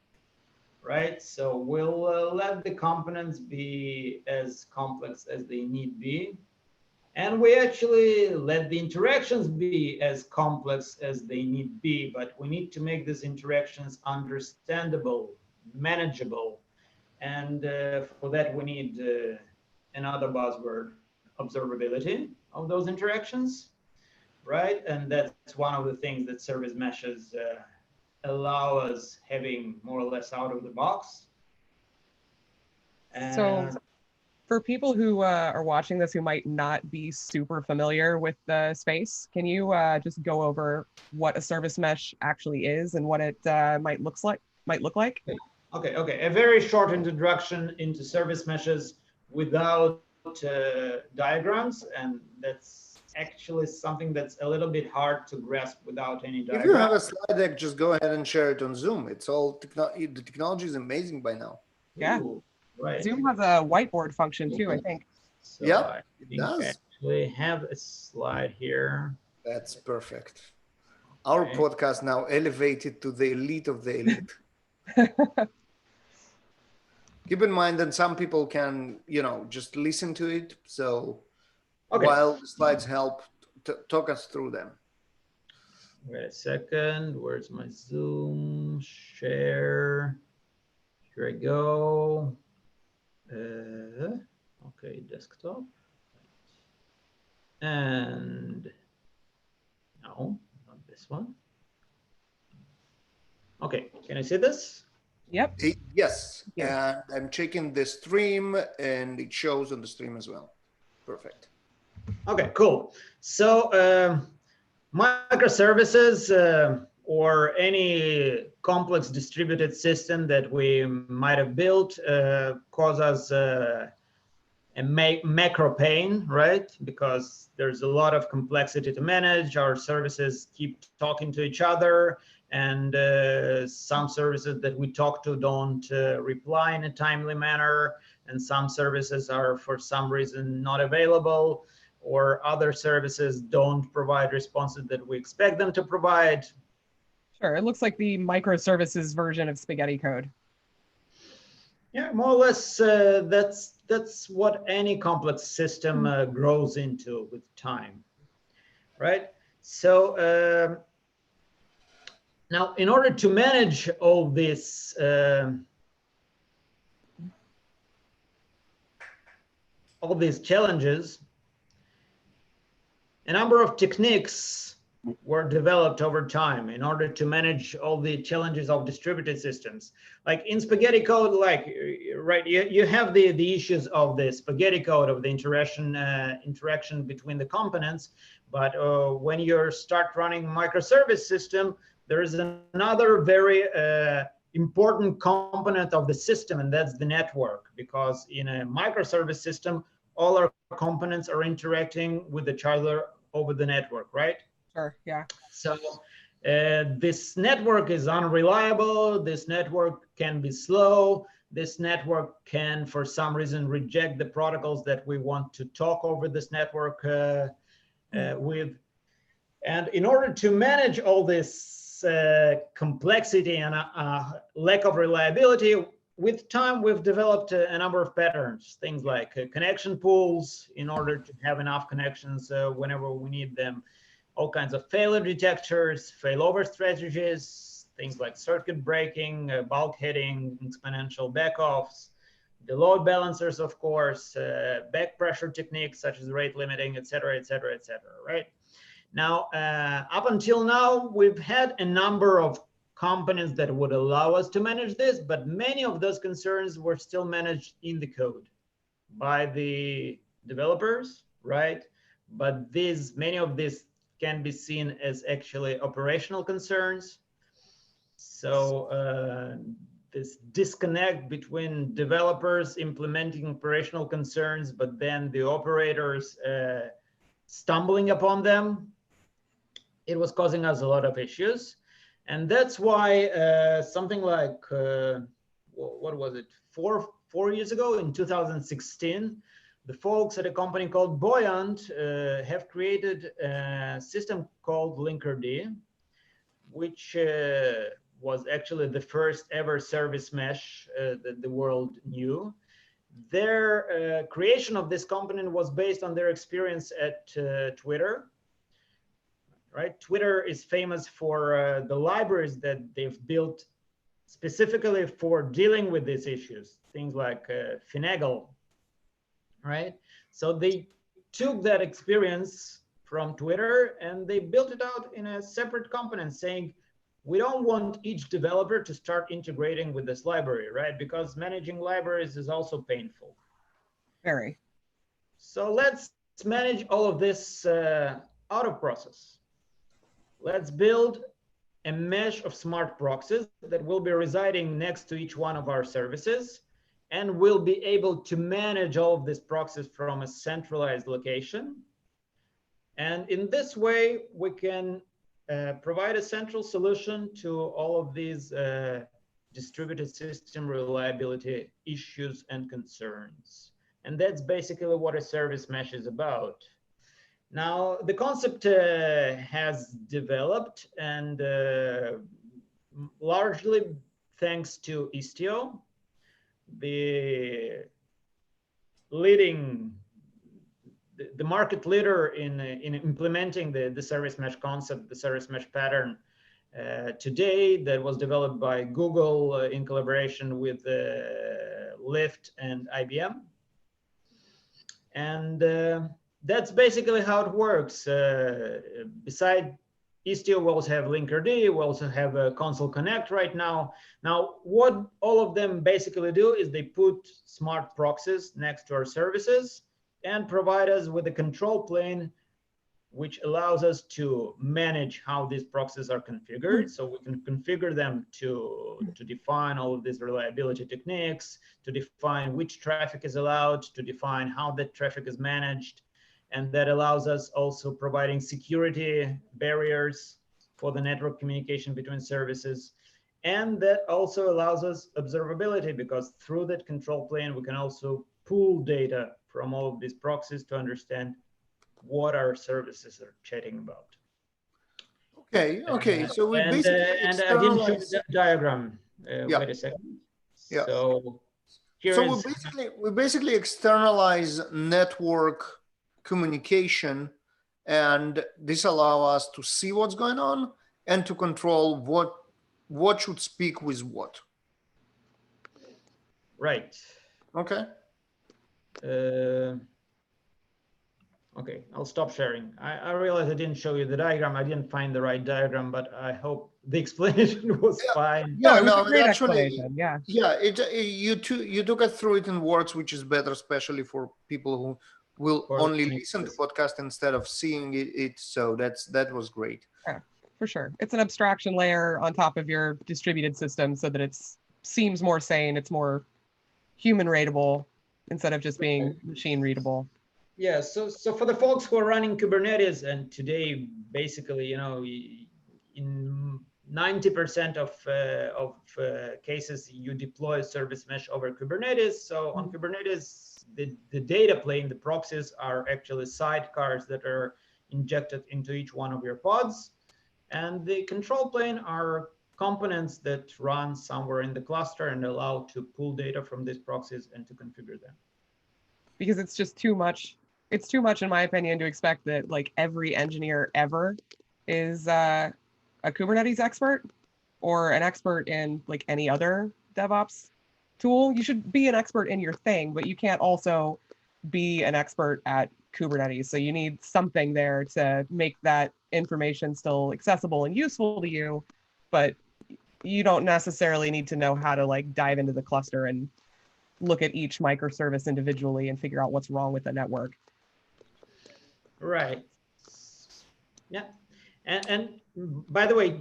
right? So we'll let the components be as complex as they need be. And we actually let the interactions be as complex as they need be, but we need to make these interactions understandable, manageable. And for that, we need another buzzword, observability of those interactions, right? And that's one of the things that service meshes allow us having more or less out of the box. So for people who are watching this who might not be super familiar with the space, can you just go over what a service mesh actually is and what it might look like? Okay. A very short introduction into service meshes without diagrams, and that's actually something that's a little bit hard to grasp without any diagram. If you have a slide deck, just go ahead and share it on Zoom. It's all the technology is amazing by now. Yeah. Ooh, right. Zoom has a whiteboard function too, I think. So Yeah, I it think does. I actually have a slide here. That's perfect. Our Okay. podcast now elevated to the elite of the elite. Keep in mind that some people can, just listen to it. So while the slides help, talk us through them. Wait a second. Where's my Zoom share? Here I go. Okay, desktop. And no, not this one. Okay, can I see this? Yep. Yes, Yeah. and I'm checking the stream and it shows on the stream as well. Perfect. Okay, cool. So microservices or any complex distributed system that we might have built cause us a macro pain, right? Because there's a lot of complexity to manage. Our services keep talking to each other, and some services that we talk to don't reply in a timely manner, and some services are for some reason not available, or other services don't provide responses that we expect them to provide. Sure. It looks like the microservices version of spaghetti code. Yeah, more or less, that's what any complex system grows into with time, right? So now, in order to manage all this, all these challenges, a number of techniques were developed over time in order to manage all the challenges of distributed systems. Like in spaghetti code, like, right, you have the issues of the spaghetti code, of the interaction between the components. But when you start running microservice system, there is another very important component of the system, and that's the network. Because in a microservice system, all our components are interacting with each other over the network, right? Sure, yeah. So this network is unreliable. This network can be slow. This network can, for some reason, reject the protocols that we want to talk over this network with. And in order to manage all this complexity and lack of reliability, with time, we've developed a number of patterns, things like connection pools in order to have enough connections whenever we need them. All kinds of failure detectors, failover strategies, things like circuit breaking, bulkheading, exponential backoffs, the load balancers, of course, back pressure techniques such as rate limiting, et cetera, right? Now, up until now, we've had a number of components that would allow us to manage this, but many of those concerns were still managed in the code by the developers, right? But many of these can be seen as actually operational concerns. So this disconnect between developers implementing operational concerns, but then the operators stumbling upon them, it was causing us a lot of issues. And that's why something like, what was it, four years ago in 2016, the folks at a company called Buoyant have created a system called Linkerd, which was actually the first ever service mesh that the world knew. Their creation of this component was based on their experience at Twitter. Right? Twitter is famous for the libraries that they've built specifically for dealing with these issues, things like Finagle, right? So they took that experience from Twitter and they built it out in a separate component, saying, we don't want each developer to start integrating with this library, right? Because managing libraries is also painful. Very. So let's manage all of this out of process. Let's build a mesh of smart proxies that will be residing next to each one of our services, and we'll be able to manage all of these proxies from a centralized location. And in this way, we can provide a central solution to all of these distributed system reliability issues and concerns. And that's basically what a service mesh is about. Now, the concept has developed, and largely thanks to Istio, the market leader in implementing the service mesh concept, the service mesh pattern today, that was developed by Google in collaboration with Lyft and IBM. And that's basically how it works. Beside Istio, we also have Linkerd, we also have Console Connect right now. Now, what all of them basically do is they put smart proxies next to our services and provide us with a control plane, which allows us to manage how these proxies are configured. So we can configure them to define all of these reliability techniques, to define which traffic is allowed, to define how that traffic is managed. And that allows us also providing security barriers for the network communication between services. And that also allows us observability, because through that control plane, we can also pull data from all of these proxies to understand what our services are chatting about. Okay. So we basically and I didn't show the diagram. Wait a second. Yeah. So here so we basically externalize network communication, and this allows us to see what's going on and to control what should speak with what. Right. Okay. Okay, I'll stop sharing. I realized I didn't show you the diagram. I didn't find the right diagram, but I hope the explanation was fine. Yeah, it was a great actually, explanation. Yeah. Yeah, you took us through it in words, which is better, especially for people who will only listen to podcast instead of seeing it. So that was great. Yeah, for sure. It's an abstraction layer on top of your distributed system so that it seems more sane, it's more human readable instead of just being machine readable. Yeah, so for the folks who are running Kubernetes, and today, basically, you know, in 90% of cases, you deploy service mesh over Kubernetes. So on Kubernetes, the data plane, the proxies are actually sidecars that are injected into each one of your pods. And the control plane are components that run somewhere in the cluster and allow to pull data from these proxies and to configure them. Because it's just too much. It's too much, in my opinion, to expect that like every engineer ever is a Kubernetes expert or an expert in like any other DevOps tool. You should be an expert in your thing, but you can't also be an expert at Kubernetes. So you need something there to make that information still accessible and useful to you, but you don't necessarily need to know how to like dive into the cluster and look at each microservice individually and figure out what's wrong with the network. Right. Yeah. And by the way,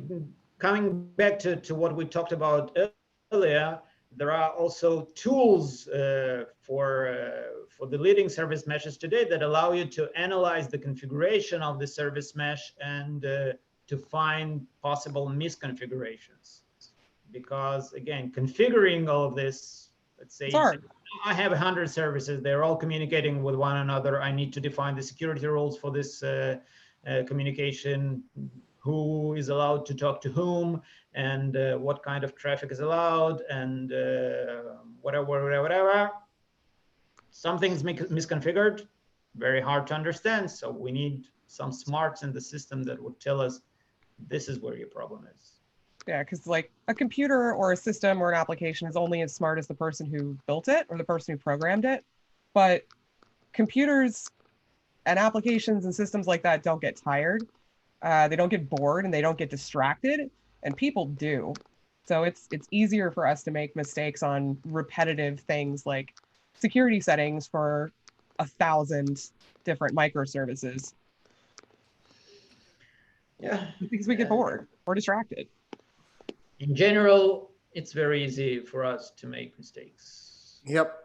coming back to what we talked about earlier, there are also tools for the leading service meshes today that allow you to analyze the configuration of the service mesh and to find possible misconfigurations. Because again, configuring all of this, let's say I have 100 services, they're all communicating with one another. I need to define the security rules for this communication, who is allowed to talk to whom, and what kind of traffic is allowed, and whatever. Something's misconfigured, very hard to understand. So we need some smarts in the system that would tell us this is where your problem is. Yeah, because like a computer or a system or an application is only as smart as the person who built it or the person who programmed it. But computers and applications and systems like that don't get tired. They don't get bored and they don't get distracted, and people do. So it's easier for us to make mistakes on repetitive things like security settings for 1,000 different microservices. Yeah, because we get bored or distracted. In general, it's very easy for us to make mistakes. Yep.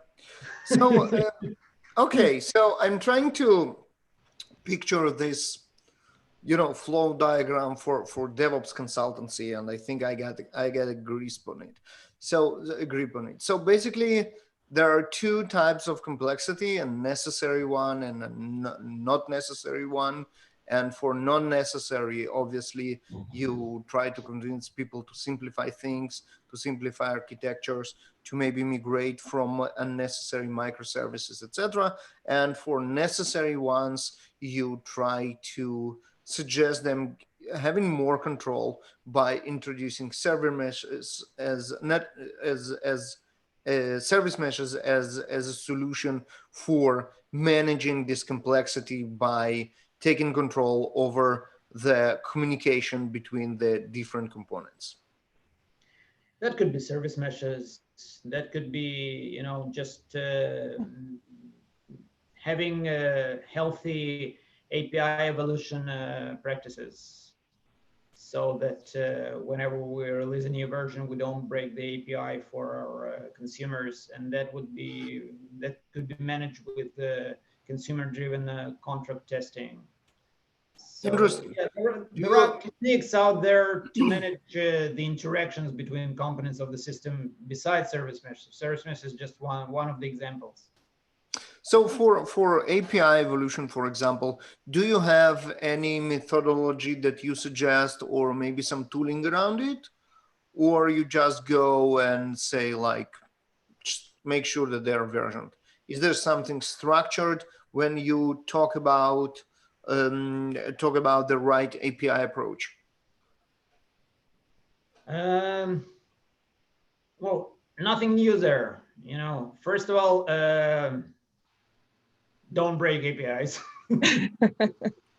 So, okay, so I'm trying to picture this, flow diagram for DevOps consultancy, and I think I got a grip on it. So basically, there are two types of complexity: a necessary one and a not necessary one. And for non-necessary, obviously, you try to convince people to simplify things, to simplify architectures, to maybe migrate from unnecessary microservices, etc. And for necessary ones, you try to suggest them having more control by introducing server meshes as service meshes as a solution for managing this complexity by taking control over the communication between the different components. That could be service meshes. That could be, just having healthy API evolution practices, so that whenever we release a new version, we don't break the API for our consumers, and that could be managed with the consumer-driven contract testing. So, Interesting. yeah, there are techniques out there to manage the interactions between components of the system besides service mesh. Service mesh is just one of the examples. So for API evolution, for example, do you have any methodology that you suggest, or maybe some tooling around it? Or you just go and say, like, just make sure that they're versioned? Is there something structured when you talk about the right API approach? Well, nothing new there. First of all, don't break APIs.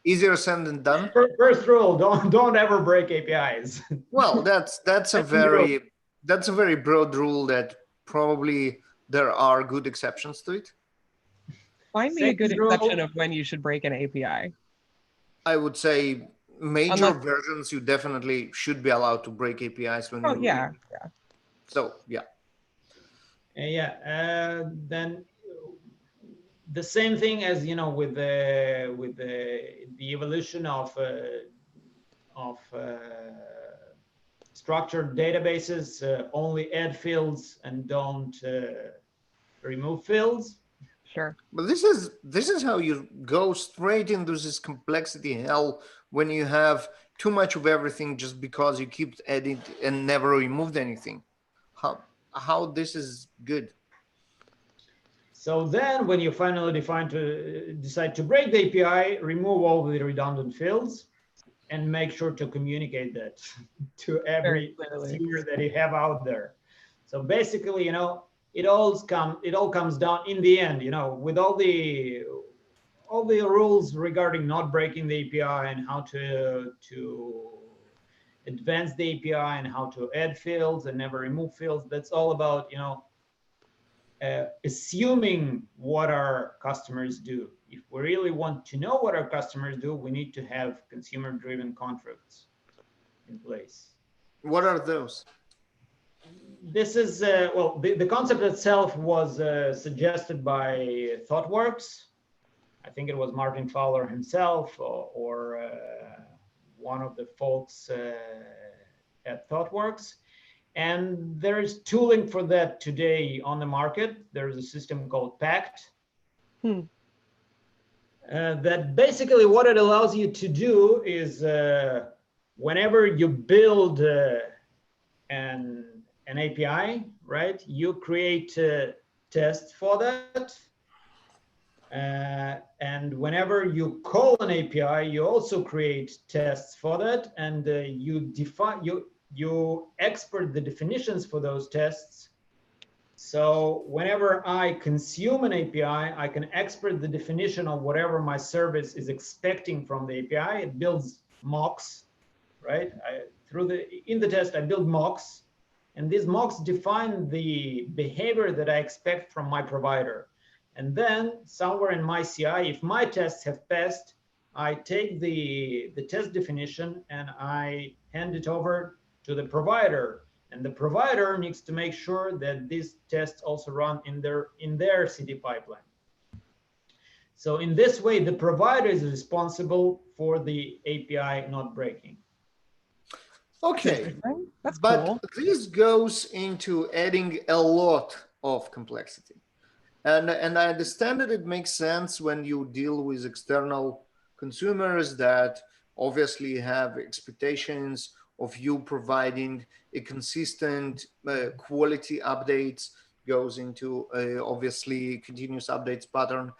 Easier said than done. First rule: don't ever break APIs. Well, that's a very broad rule that probably there are good exceptions to it. Find me a good exception of when you should break an API. I would say major versions, you definitely should be allowed to break APIs when you. Yeah. So yeah. Then the same thing as with the evolution of structured databases, only add fields and don't remove fields. Sure. But this is how you go straight into this complexity hell when you have too much of everything just because you keep adding and never removed anything. How this is good? So then when you finally decide to break the API, remove all the redundant fields and make sure to communicate that to every consumer that you have out there. So basically, it all comes down in the end, with all the rules regarding not breaking the API and how to advance the API and how to add fields and never remove fields. That's all about, assuming what our customers do. If we really want to know what our customers do, we need to have consumer-driven contracts in place. What are those? This is, well, the concept itself was suggested by ThoughtWorks. I think it was Martin Fowler himself or one of the folks at ThoughtWorks. And there's tooling for that today on the market. There's a system called Pact. That basically what it allows you to do is whenever you build an API, right, you create tests for that. And whenever you call an API, you also create tests for that, and you export the definitions for those tests. So whenever I consume an API, I can export the definition of whatever my service is expecting from the API. It builds mocks, right? In the test, I build mocks, and these mocks define the behavior that I expect from my provider. And then somewhere in my CI, if my tests have passed, I take the test definition and I hand it over to the provider. And the provider needs to make sure that these tests also run in their CD pipeline. So in this way, the provider is responsible for the API not breaking. Okay, that's but cool. this goes into adding a lot of complexity. And I understand that it makes sense when you deal with external consumers that obviously have expectations of you providing a consistent quality updates, goes into obviously continuous updates pattern,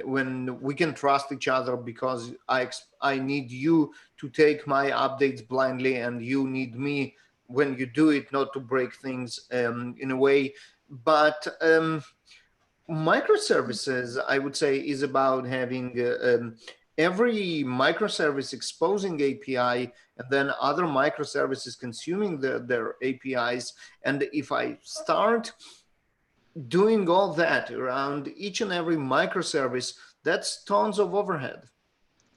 when we can trust each other because I need you to take my updates blindly and you need me when you do it not to break things in a way. But microservices, I would say, is about having every microservice exposing API and then other microservices consuming their APIs. And if I start doing all that around each and every microservice, that's tons of overhead.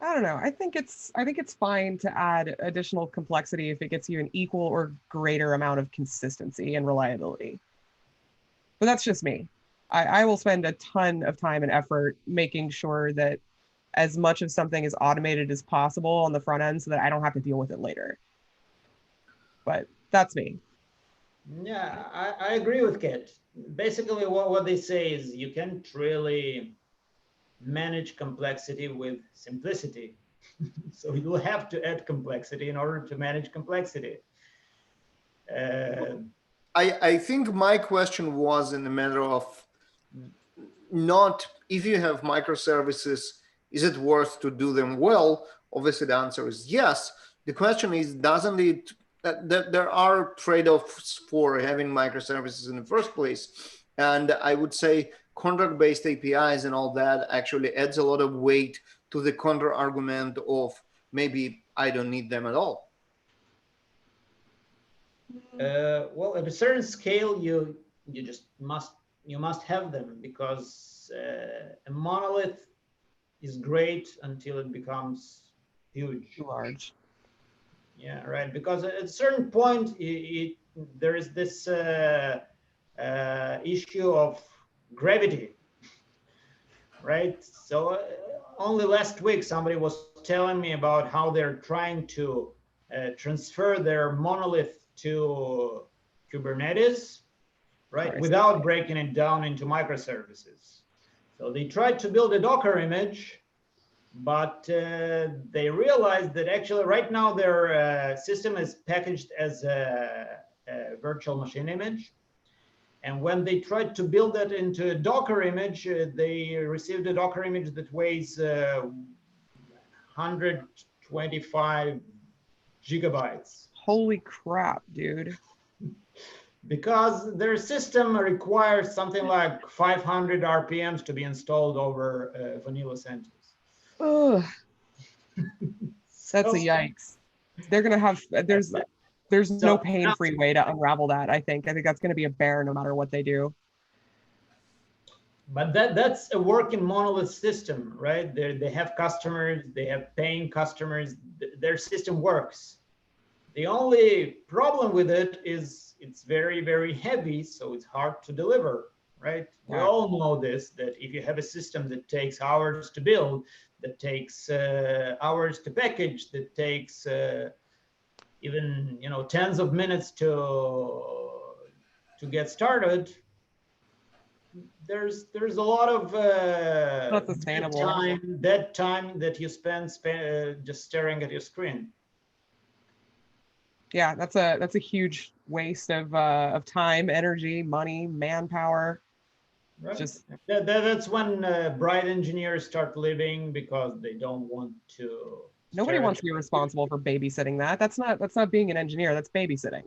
I don't know. I think it's fine to add additional complexity if it gets you an equal or greater amount of consistency and reliability. But that's just me. I will spend a ton of time and effort making sure that as much of something is automated as possible on the front end so that I don't have to deal with it later. But that's me. Yeah, I agree with Kit. Basically, what they say is you can't really manage complexity with simplicity. So you have to add complexity in order to manage complexity. I think my question was in the matter of not if you have microservices, is it worth to do them well? Obviously, the answer is yes. The question is, doesn't it, there are trade-offs for having microservices in the first place. And I would say contract-based APIs and all that actually adds a lot of weight to the counter argument of maybe I don't need them at all. Well, at a certain scale, you must have them because a monolith is great until it becomes huge. Too large. Yeah, right. Because at a certain point, there is this issue of gravity, right? So only last week, somebody was telling me about how they're trying to transfer their monolith to Kubernetes, right, without breaking it down into microservices. So they tried to build a Docker image, but they realized that actually right now their system is packaged as a virtual machine image. And when they tried to build that into a Docker image, they received a Docker image that weighs 125 gigabytes. Holy crap, dude. Because their system requires something like 500 RPMs to be installed over vanilla CentOS. Ugh. That's a yikes. They're gonna have there's no pain-free way to unravel that. I think that's gonna be a bear no matter what they do. But that's a working monolith system, right? They have customers, they have paying customers, their system works. The only problem with it is it's very, very heavy, so it's hard to deliver, right? Yeah. We all know this, that if you have a system that takes hours to build, that takes hours to package, that takes even tens of minutes to get started, there's a lot of dead time that you spend just staring at your screen. Yeah, that's a huge waste of time, energy, money, manpower. Right. That's when bright engineers start leaving because they don't want to. Nobody wants to be responsible for babysitting that. That's not being an engineer. That's babysitting.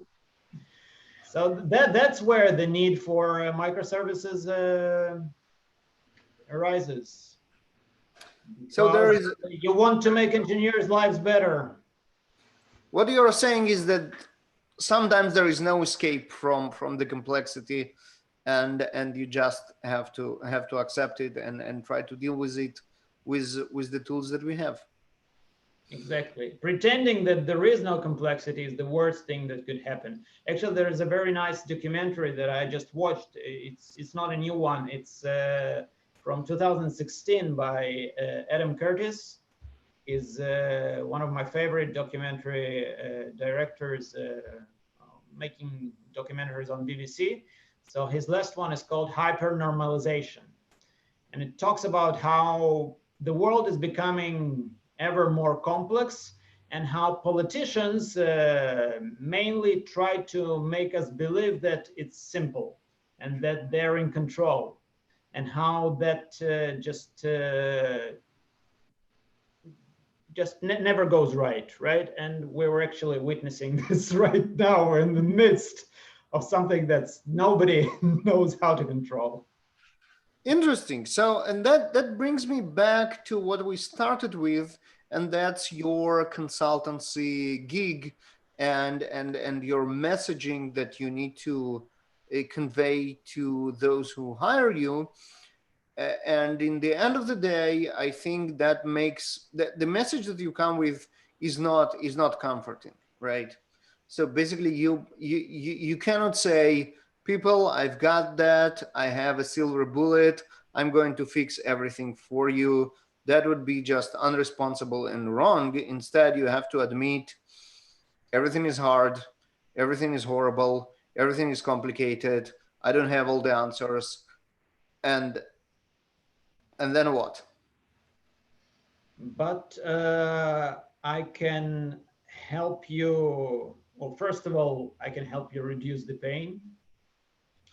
So that's where the need for microservices arises. So there is. You want to make engineers' lives better. What you're saying is that sometimes there is no escape from the complexity, and you just have to accept it and try to deal with it with the tools that we have. Exactly. Pretending that there is no complexity is the worst thing that could happen. Actually, there is a very nice documentary that I just watched. It's not a new one. It's from 2016 by Adam Curtis. Is one of my favorite documentary directors making documentaries on BBC. So his last one is called HyperNormalisation. And it talks about how the world is becoming ever more complex and how politicians mainly try to make us believe that it's simple and that they're in control, and how that just never goes right? And we're actually witnessing this right now. We're in the midst of something that's nobody knows how to control. Interesting. So, and that brings me back to what we started with, and that's your consultancy gig and your messaging that you need to convey to those who hire you. And in the end of the day, I think that makes the message that you come with is not comforting, right? So basically, you cannot say, people, I've got that, I have a silver bullet, I'm going to fix everything for you. That would be just unresponsible and wrong. Instead, you have to admit everything is hard, everything is horrible, everything is complicated, I don't have all the answers, and then what? But I can help you. Well, first of all, I can help you reduce the pain.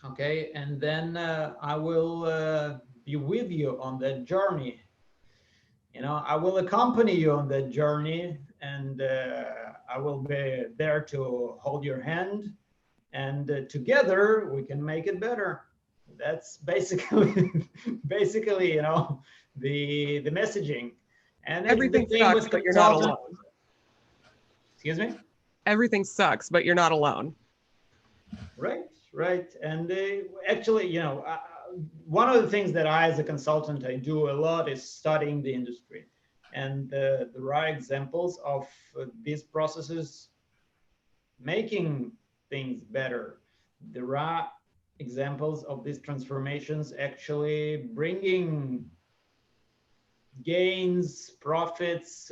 Okay, and then I will be with you on that journey. You know, I will accompany you on that journey, and I will be there to hold your hand, and together we can make it better. That's basically, you know, the messaging. And everything sucks, but you're not alone. Excuse me? Everything sucks, but you're not alone. Right. And actually, you know, one of the things that I, as a consultant, I do a lot is studying the industry. And there are examples of these processes making things better. There are examples of these transformations actually bringing gains, profits,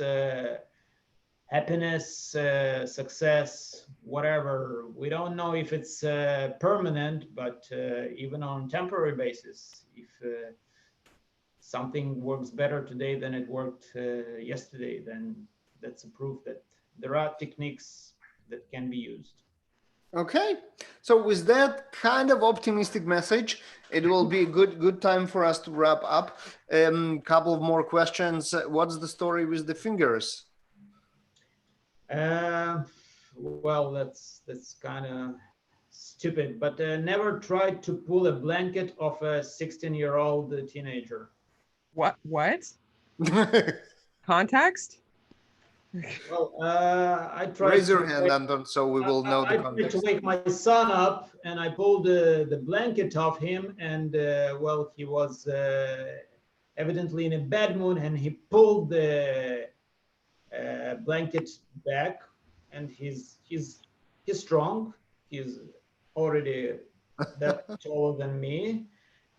happiness, success, whatever. We don't know if it's permanent, but even on temporary basis, if something works better today than it worked yesterday, then that's a proof that there are techniques that can be used. Okay, so with that kind of optimistic message, it will be a good time for us to wrap up. Couple of more questions. What's the story with the fingers? Well, that's kind of stupid, but never tried to pull a blanket off a 16-year-old teenager. What? Context? Well, I tried. Raise your hand, Anton, so we will know the context. I tried to wake my son up, and I pulled the blanket off him, and well, he was evidently in a bad mood, and he pulled the blanket back, and he's strong. He's already that taller than me,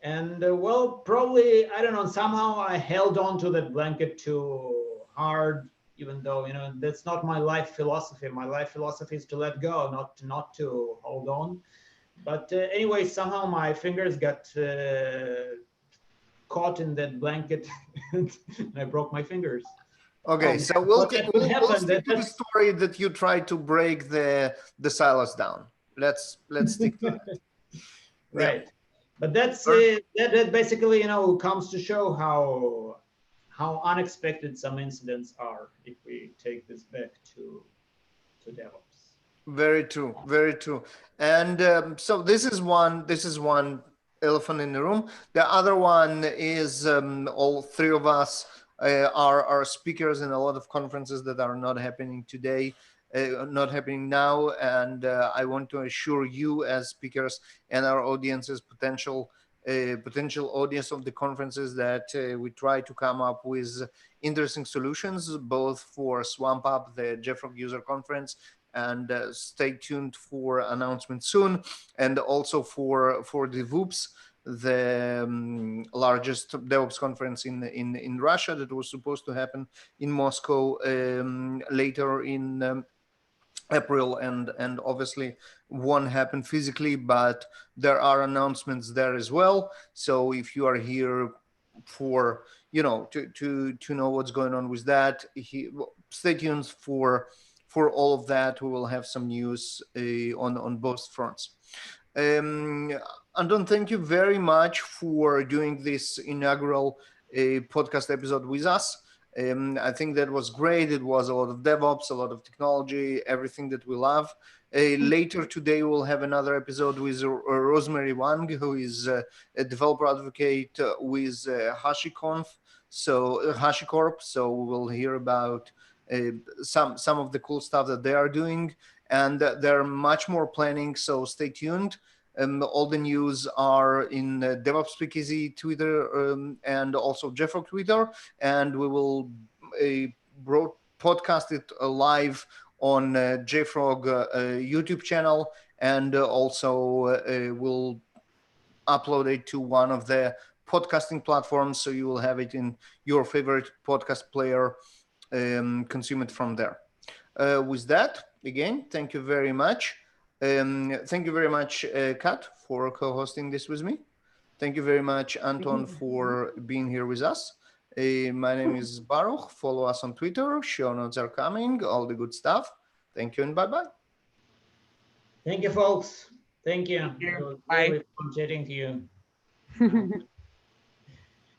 and well, probably, I don't know, somehow I held on to that blanket too hard, even though, you know, that's not my life philosophy. My life philosophy is to let go, not to hold on. But anyway, somehow my fingers got caught in that blanket and I broke my fingers. Okay, so we'll stick to the story that you tried to break the silos down. Let's stick to that. Right. Yeah. But that's that basically, you know, comes to show how unexpected some incidents are if we take this back to DevOps. Very true, very true. And so this is one elephant in the room. The other one is all three of us are speakers in a lot of conferences that are not happening today, not happening now. And I want to assure you as speakers and our audiences, potential audience of the conferences, that we try to come up with interesting solutions, both for Swamp Up, the JFrog user conference, and stay tuned for announcements soon, and also for the VOOPs the largest DevOps conference in Russia that was supposed to happen in Moscow later in April, and obviously won't happen physically, but there are announcements there as well. So if you are here for to know what's going on with that, stay tuned for all of that. We will have some news on both fronts. Anton, thank you very much for doing this inaugural podcast episode with us. I think that was great. It was a lot of DevOps, a lot of technology, everything that we love. Later today, we'll have another episode with Rosemary Wang, who is a developer advocate with HashiCorp. So we'll hear about some of the cool stuff that they are doing, and they're much more planning. So stay tuned. All the news are in DevOps Speakeasy Twitter and also JFrog Twitter, and we will podcast it live on JFrog YouTube channel, and also we'll upload it to one of the podcasting platforms, so you will have it in your favorite podcast player, consume it from there. With that, again, thank you very much. Thank you very much, Kat, for co-hosting this with me. Thank you very much, Anton, for being here with us. My name is Baruch. Follow us on Twitter. Show notes are coming. All the good stuff. Thank you and bye-bye. Thank you, folks. Thank you. Thank you. It was Bye. really fun chatting to you.